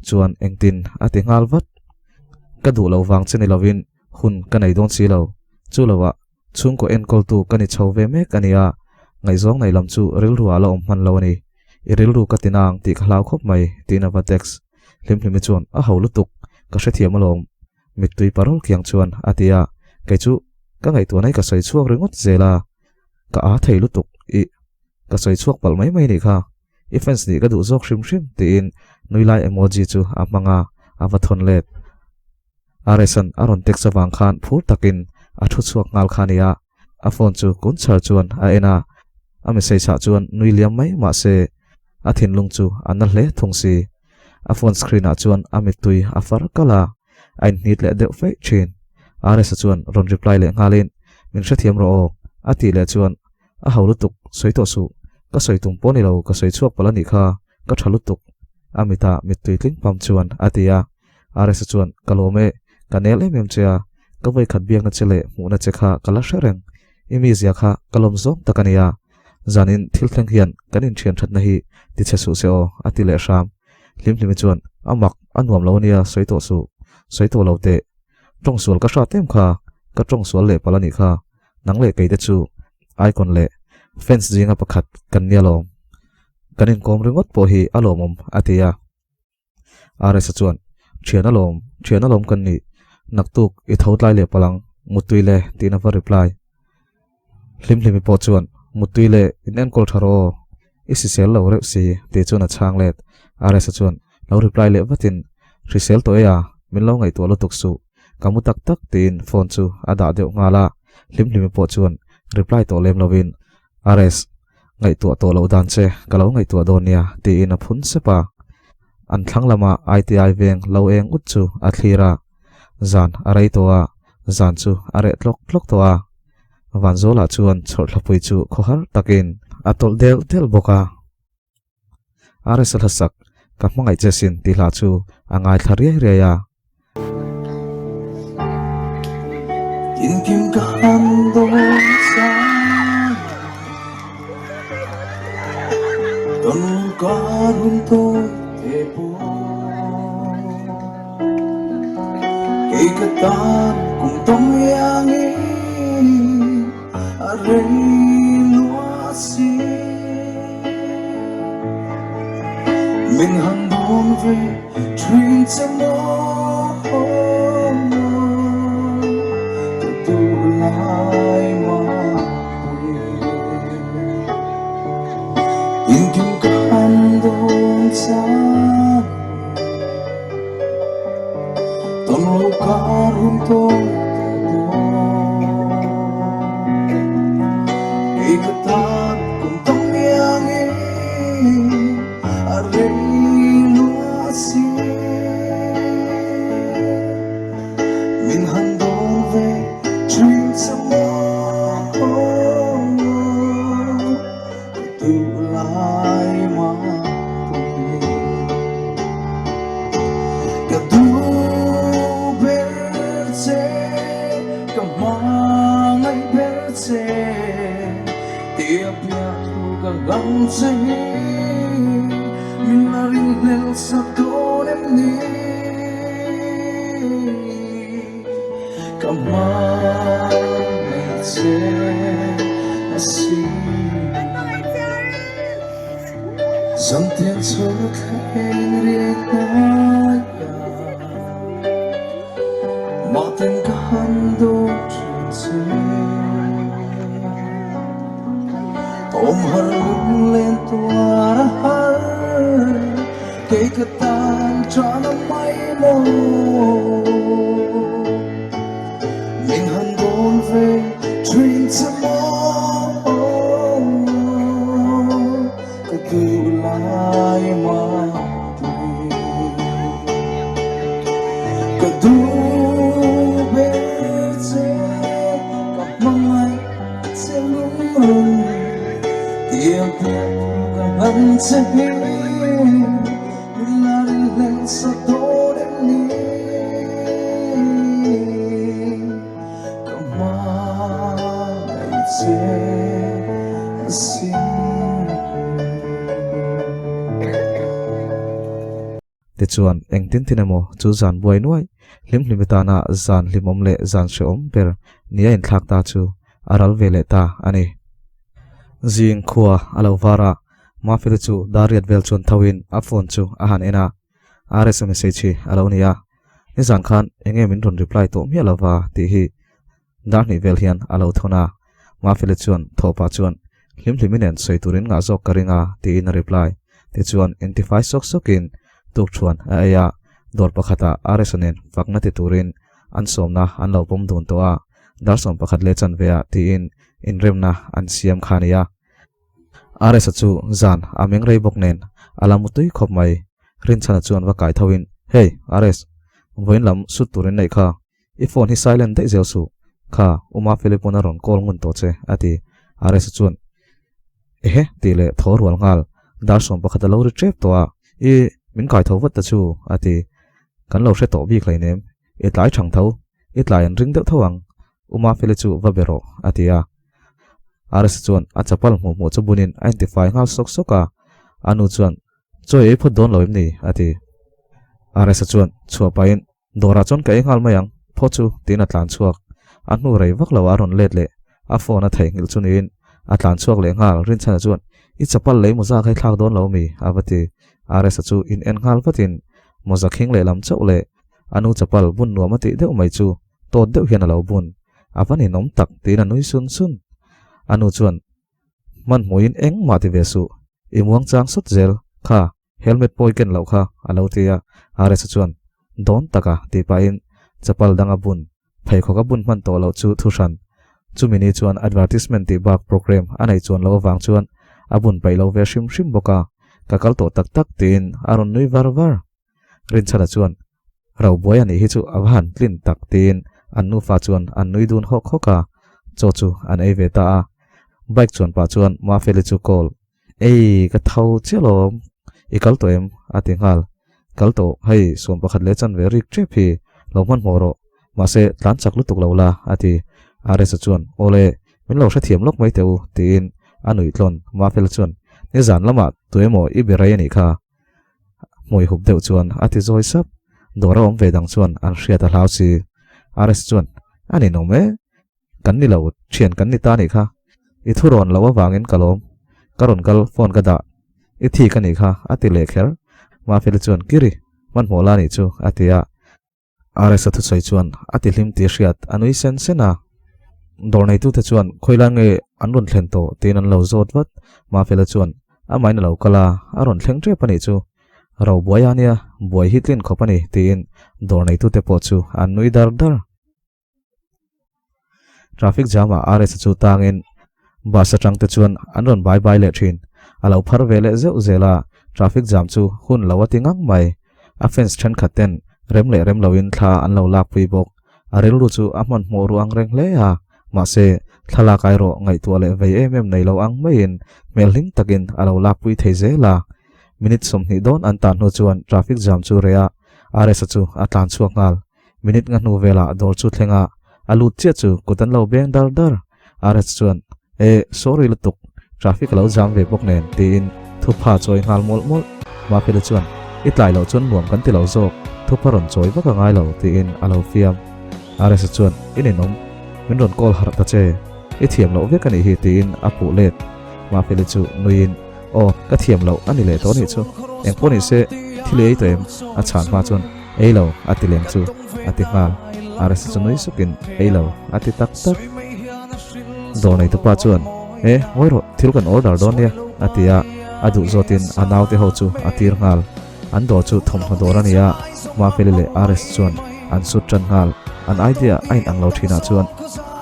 chuan engtin ati ngal vat ka du lo wang cheni lovin hun ka nei don chi lo chu lowa chung ko en kol tu kani chove me kania ngai zong nei lam chu ril ru ala om man lo ni I ril ru ka tinang ti khlau khop mai tina va text hlim chuan a haulu tuk ka hre thiam alom mitui parol kyang chuan atia ke chu ka ngai tu nai ka soi chuak ringot zela ka a thei lutuk I ka soi chuak pal mai ni kha I fans ni ka du zok hrim tin nuilai emoji chu amanga avathon let aresan aron text awang khan phur takin a thu chuak ngal khania a phone chu kun char chuan a ena a message sa chuan nuiliam mai ma se a thin lung chu an hle thungsi a phone screen a chuan a mitui a far kala ain nit le deuh fe chin aresa chuan ron reply le ngalin min hre thiam ro a ti le chuan a haulutuk soito su ka soitum poni lo ka soi chuak palani kha ka thalutuk amita mitui tling pam chuan atia aresa chuan kalome kanel em chea ka vai khat biang na chele mu na chekha kala shereng imi zia kha kalom zong takania zanin thil thleng hian kanin thian that na hi ti chesu se o ati le sham hlim chuan amak anuam lo nia soito lo te tong sual ka sha tem kha ka tong sual le palani kha nang le keite chu icon le fence jinga pakhat kan nia lom kanin kom ringot po hi alomom atia are sa chuan thiana lom kan ni naktuk I thotlai le palang mutui le tina va reply hlim po chuan mutui le inen kol tharo isi sel lo re si te chuan a chang let are sa chuan lo reply le vatin risel to ya min lo ngai to lo tuk su kamu tak tin phone chu ada deuh ngala hlim po chuan reply to lem lovin ares ngai to lo dan che kalo ngai to don nia ti in a phun sepa an thlang lama ITI veng lo eng ut chu a thira zan arai to a zan chu are tlok to a van zola chuan chhor thlapui chu khohar takin atol del boka ares hasak ka mangai chesin ti la chu angai thari re ya in kim ka hando sa don ka run to te po ke ka tan kum tom yang are lua si mình hằng buông về chuyện chẳng mơ tu lại mà in kim can đông xa tâm lâu cả run tôi khi cả ta cùng tâm yang mình hằng đón về chuyện chẳng mơ tự lại mà cả tu berce cả mang ai berce tiap ya tu cả gắng say mình là rin nel sa to em ni kamai che asi dòng tiền cho thấy riêng ta mà tên can đô chuyện har lên tua har cây cát tan cho nó mây mù mình hằng đón về truyền cho mơ cái cứu lại mà cái du bên trên gặp mong ai sẽ luôn tiếng tiếng cả ngân sẽ biết là lên sao tôi đến đi cầm mai sẽ xin te chuan eng tin tin emo chu zan buai nuai lim limitana zan limom le zan sheom per nia in thak ta chu aral vele ta ani zing khua alovara ma fel chu dariat vel chun thawin a phone chu a han ena rs message alonia ni zan khan enge min ron reply to mi alawa ti hi dar ni vel hian alo thona ma fel chuan thopa chuan liminen soiturin nga jok karinga ti in reply te chuan identify sok sokin tuk chuan a aya dor pakhata aresanen fakna ti turin an somna an lo pom dun to a dar som pakhat le chan vea ti in remna an siam khania aresa chu zan ameng rei bok nen alamutui khop mai rin chana chuan wa kai thawin hey ares voin lam su turin nei kha I phone hi silent dei zel su kha uma filipona ron call ngun to che ati aresa chuan ehe ti le thor wal ngal dar som pakhat lo ri trep to a I min kai tho wat ta chu ati kan lo hre to bi khlai nem etlai thang tho etlai an ring deuh thawang uma fele chu va bero atia rs chuan a chapal mu chu bunin identify ngal sok soka anu chuan choi e phot don loim ni ati rs chuan chua pain dora chon kai ngal mayang phochu tin atlan chuak anu rei vak lawa ron let le a phone a thai ngil chunin atlan chuak le ngal rin chana chuan I chapal le mu za khai thak don lo mi avati rs chu in en ngal vatin moza khing le lam chau le anu chapal bun nuam ati deuh mai chu to deuh hian alo bun avani nom tak tin anui sun sun anu chuan man muin eng ma ti vesu imuang chang sot zel kha helmet poiken lo kha alo tia rs chuan don taka ti pa in chapal danga bun phai khoka bun man to lo chu thusan chumini chuan advertisement ti bak program anei chuan lo wang chuan abun pai lo ve shim shim boka kakal to tak tak tin aron nui var var rin chana chuan rau boy ani hi chu avhan tlin tak tin annu fa chuan annui dun hok hoka cho chu an ei ve ta a bike chuan pa chuan ma feli chu call ei ka thau chelom ikal to em atingal kal to hei som pakhat le chan ve rik trep hi loman moro ma se tlan chak lu tuk lola ati rs chuan ole min lo hra thiam lok mai teu tin anui tlon ma fel chuan ni zan lama tuemo I berai ani kha moi hup deuh chuan ati zoi sap dora om ve dang chuan an hriat a hlau chi rs chuan ani no me kan ni lo thian kan ni ta ni kha I thuron lo awangin kalom karon kal phone ka da I thi ka ni kha ati le kher ma fel chuan kiri man mola ni chu atia rs thu choi chuan ati hlim ti hriat anui sen sena dor nei tu te chuan khoilan nge anron thlen to tin an lo zot wat ma fel chuan a main lo kala aron thleng tre pani chu ro boya nia boy hitlin khopani tin dor nei tu te po chu an nui dar dar traffic jam a rs chu tangin bus atang te chuan anron bye bye le thin alo phar vele zeu zela traffic jam chu hun lawatingang mai a fence than khaten rem loin thla an lo lak pui bok arel ru chu amon moru ang reng le a ma se thala kai ro ngai tu le ve em nei lo ang main mel hing takin alo lak pui theize la minute som ni don an tan no chuan traffic jam chu rea rs chu atlan chuak ngal minute nga nu vela dor chu thlenga alut che chu kutan lo beng dar dar rs chuan e sorry lutuk traffic lo jam ve bok nen tin thu pha choi ngal mol mol ma fel chuan itlai lo chun nuam kan ti lo zok thu paron choi vaka ngai lo tin alo fiam rs chuan ininom min ron call har ta che I thiam lo vek ani hi tin apu let ma fel chu nuin o ka thiam lo ani le to ni chu eng poni se thile to em a chan ma chun ei lo atileng chu atingal rs chu nui sukin ei lo ati tak tak do nei to pa chuan ngoi ro thil kan order don nia atia adu zotin anaw te ho chu atir ngal an do chu thom thodor ania ma felile rs chuan an sut tran ngal an idea ain anglo thina chuan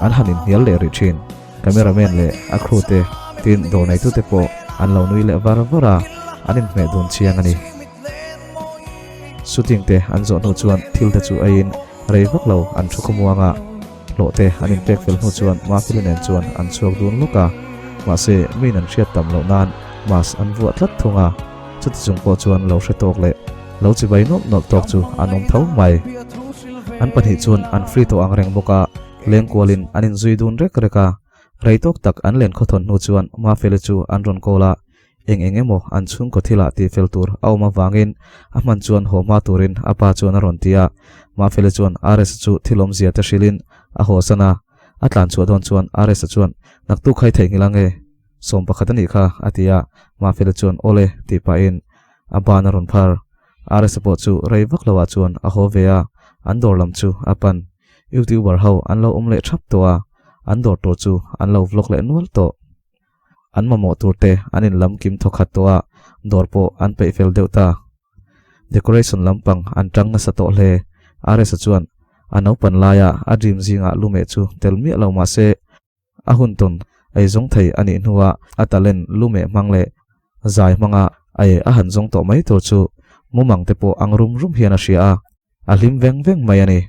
an hanin hial le ri thin cameraman le a crew te tin do nai tu te po an lo nui le var vara anin me dun chiang ani shooting te an zo no chuan thil te chu ain rei vak lo an thu khumuanga lo te anin pek fel no chuan ma filinen chuan an chuak dun loka ma se min an hriat tam lo nan mas an vuat tlat thunga chut chung po chuan lo hre tok le lo chi bai nop nop tok chu anom thau mai an pani chuan an free to ang reng boka leng kwalin anin zui dun rek reka reitok tak an len khothon nu chuan ma fele chu an ron kola engemo an chung ko thila ti feltur awma wangin aman chuan homa turin apa chuan a ron tia ma fele chuan rs chu thilom zia ta shilin a hosana atlan chu don chuan rs chuan naktu khai thei ngilange som pakhatani kha atia ma fele chuan ole ti pa in abana ron phar rs po chu rei vak lawa chuan a ho veya an dor lam chu apan youtuber ho an lo umle thap towa an dor to chu an lo vlog le nual to an mamo turte anin lam kim thokhat towa dor po an pe fel deuta decoration lampang an tang na sa to hle rs chuan an open laya a dream zinga lume chu telmi lo ma se a hun ton ai zong thei ani nuwa atalen lume mangle zai manga ai a han zong to mai to chu mumang te po angrum rum hian a ria a lim veng veng mai ani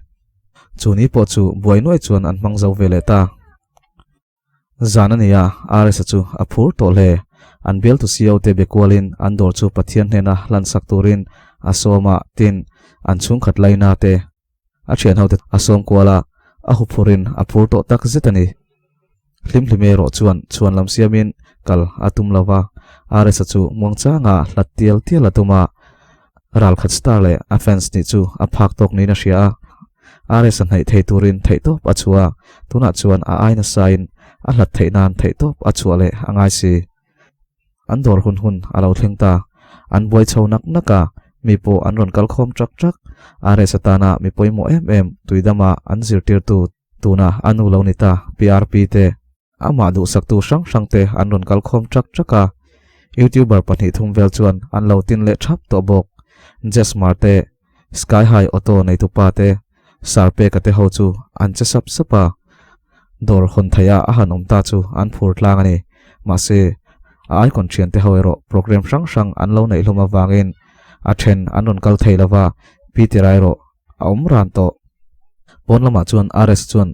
chuni po chu buainoi chuan an mangzo vele ta zanania rs chu a phur to le an bel tu siau te bekwalin an dor chu pathian hena lan sak turin asoma tin an chung khat laina te a thian hote asom kwala a hupurin a phur to tak zetani hlimhlime ro chuan lam siamin kal atum lawa rs chu muangcha nga hlatial tial atuma ral khat star le a fans ni chu a phak tok ni na ria rs an hai thei turin thei top achua tuna chuan a aina sign a hlat thei nan thei top achua le angai si an dor hun alo thlengta an boi chhonak naka mi po an ron kal khom trak trak rs atana mi poimo tuidama an zirtir tu tuna anu lo nita prp te ama du saktu sang te an ron kal khom trak traka youtuber pani thum vel chuan an lo tin le thap to bok jesmar te sky high auto nei tu pa te sarpe ka te ho chu an che sap sapa dor hon thaya a han omta chu an phur tlang ani ma se ai kon thian te hoero program sang an lo nei hloma wangin a then an ron kal thei lawa pitirai ro a ran to pon lama chuan rs chuan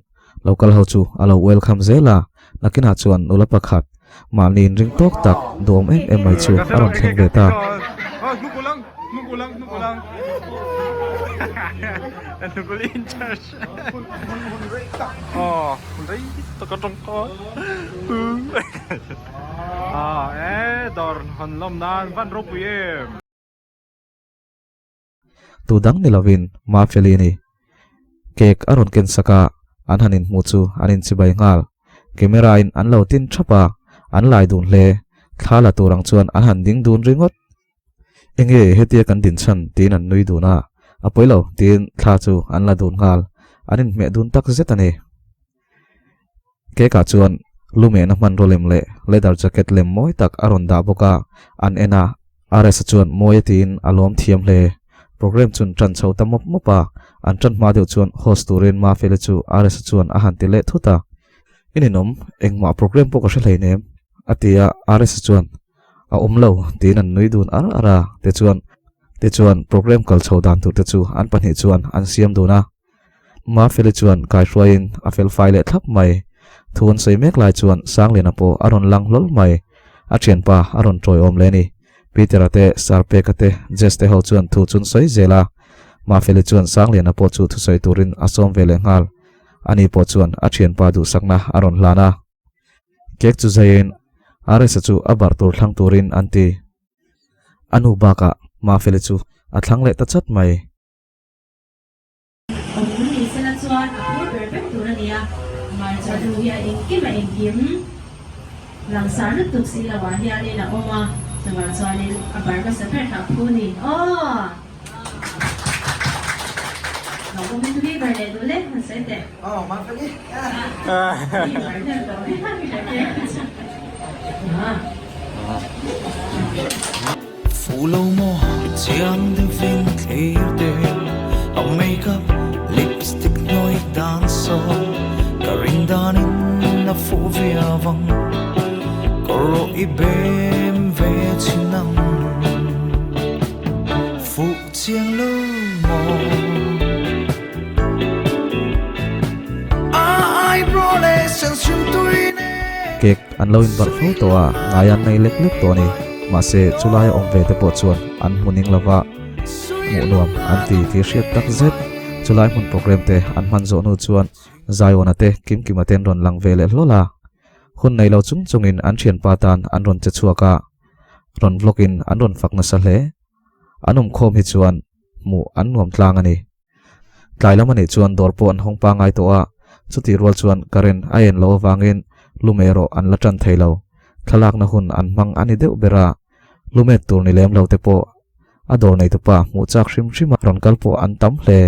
local ho chu alo welcome zela nakina chuan nula pakhat malin ring tok tak dom mai chu aron thleng ve ta nukulang nukul in charge đấy tôi có trong có đòn hòn lom nan văn rô em tu dang ni lovin ma felini cake aron ken saka an hanin muchu anin chibai ngal camera in an lo tin thapa an lai dun hle thala turang chuan an han ding dun ringot enge hetia kan din chan tin an nui duna apoilo tin thla chu an la dun ngal anin me dun tak zetani ke ka chuan lume na man rolem le leather jacket lem moi tak aron da boka an ena rs chuan moi tin alom thiam hle program chun tran chho tamop mopa an tran ma deu chuan host turin ma fele chu rs chuan a han tile thuta ininom engma program po ka hleinem atia rs chuan a omlo tin an nui dun ara te chuan program kal chho dan tu te chu an pani chuan an siam duna ma fele chuan kai hruain a fel file thap mai thun sei mek lai chuan sang lena po aron lang lol mai a thian pa aron troi om leni piterate sarpe kate jeste ho chuan thu chun soi zela ma fele chuan sang lena po chu thu soi turin asom vele ngal ani po chuan a thian pa du sakna aron lana kek chu zain rs chu abar tur thlang turin anti anu baka ma fele chu a thlang le ta chat mai lang sana tuk sila wahya ni na oma dengan soalin abar ka sa per hapuni Nggak mau minum nih balik dulu, masih deh. Oh, maaf lagi. Phụ lâu mò chiang đừng phim clear đêm ông makeup lipstick nói đan so karin danin na phụ vía vang coro ibem về chinang phụ chiang lâu mò ai bro le sang chim tui kek an lo in bar fo to a ngai an nei lek lek to ni ma se chulai om ve te po chuan an huning lova mu nuam an ti ti hriat tak zet chulai mun program te an man zo nu chuan zaiona te kim kimaten ron lang ve le hlola hun nei lo chung chungin an thian pa tan an ron che chuaka ron vlogin an ron fakna sa hle anum khom hi chuan mu an nuam tlang ani tlailama ni chuan dor po an hong pa ngai to a chuti rol chuan karen aen lo wangin lumero an la tran thailo thalak na hun an mang ani deuh bera lumet tur ni lem lo te po ador nei to pa mu chak hrim hrim ron kal po an tam hle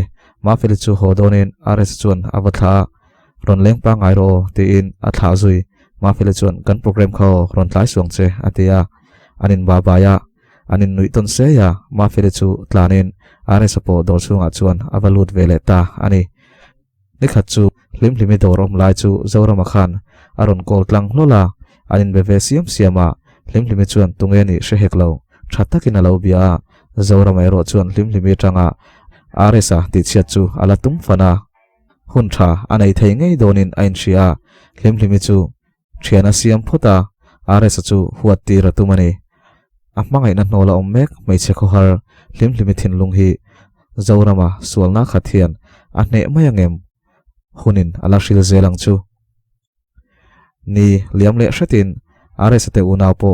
ma fel chu hodonin rs chuan avatha ron leng pa ngai ro te in a tha zui ma fel chuan kan program kho ron tlai suang che atia anin ba ba ya anin nui ton se ya ma fel chu tlanin rs po dor chunga chuan avalut vele ta ani nikhat chu hlimhlimi dorom lai chu zorama khan aron kol tlang hlola anin beve siam siama hlimhlimi chuan tungeni shehek lo thattakin alo bia zorama ero chuan hlimhlimi tanga aresa ti chiat chu ala tum fana hun tha anei thei ngei donin ain shia hlimhlimi chu thiana siam phota aresa chu huat ti ratumani ahmangai na hnola ommek meiche kho har hlimhlimi thinlung hi zorama sualna khathian ahne mayangem hunin ala shil zelang chu ni liam le hretin rs te unaw po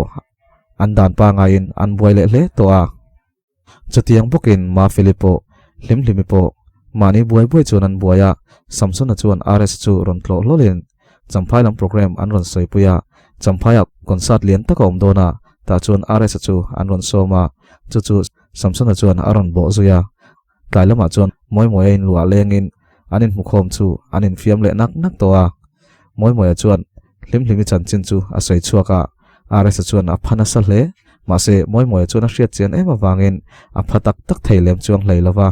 andan pa nga in an buai le hle to a chutiang bokin ma filipo hlimhlimi po mani buai buai chuan an buaya samson a chuan rs chu ron tlo hlolin champhai lam program an ron soipuya champhaya concert lian taka om dona ta chuan rs chu an ron soma chu chu samson a chuan aron bo zuya tlailama chuan moi moi in lua lengin anin mukhom chu anin fiam le nak nak to a moi moi a chuan hlimhlimi chan chin chu a sei chuaka rs chuan a phana sa hle ma se moi moi chuan a hriat chen ema wangin a phatak tak theilem chuang hleilawa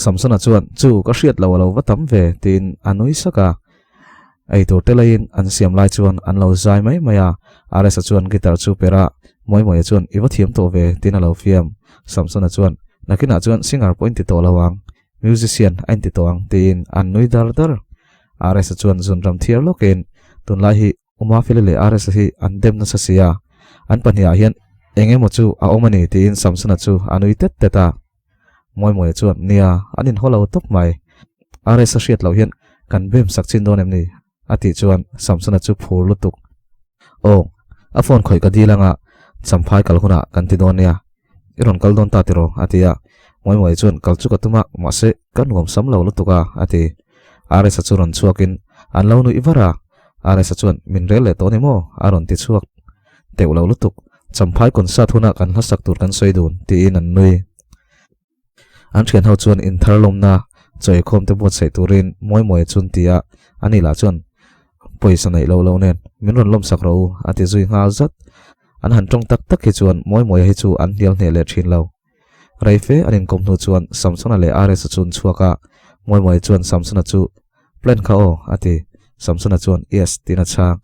samson a chuan chu ka hriat lo lo watam ve tin anui saka ai tur telain an siam lai chuan an lo zai mai maya rs chuan guitar chu pera moi moi chuan iwa thiam to ve tin a lo fiam samson a chuan nakina chuan singer point ti to lawang musician ain ti toang tin an nui dar dar rs chuan zun ram thiar lokin tunlai hi uma filele rs hi an dem na sa sia an pania hian engemo chu a omani tin samson chu anui tet teta moi moi chuan nia anin holo top mai rs hriat lo hian kan bem sakchin don em ni ati chuan samson chu phur lutuk o a phone khoi ka dilanga champhai kal huna kan ti don nia iron kal don ta tiro atia moi moi chuan kal chu ka tuma ma se kan ngom sam lo lutuka ati rs chuan chuakin an lo nu ivara rs chuan min rel le to ni mo aron ti chuak teu lo lutuk champhai concert huna kan hasak tur kan soidun ti in an nui an thian ho chuan in tharlom na choi khom te bot sei turin moi moi chun tia ani la chuan poisa nei lo lo nen min ron lom sak ro ati zui ngal zat an han tong tak tak hi chuan moi moi hi chu an hial ne le thin lo raife anin kom nu chuan samson le rs chun chuaka moi moi chuan samson chu plan kha o ati samson chuan yes tina chang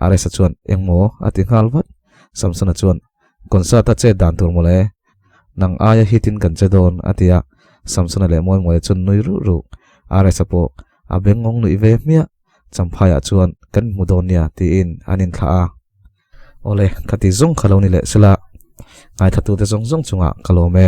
rs chuan engmo ati ngalwat samson chuan concert ta che dan tur mole nang aya hitin kan che don atia samson le moi moi chun nui ru ru rs po abengong nui ve mia champhaya chuan kan mudonia ti in anin tha a ole khati zong khalo ni le sela ngai thatu te zong zong chunga kalome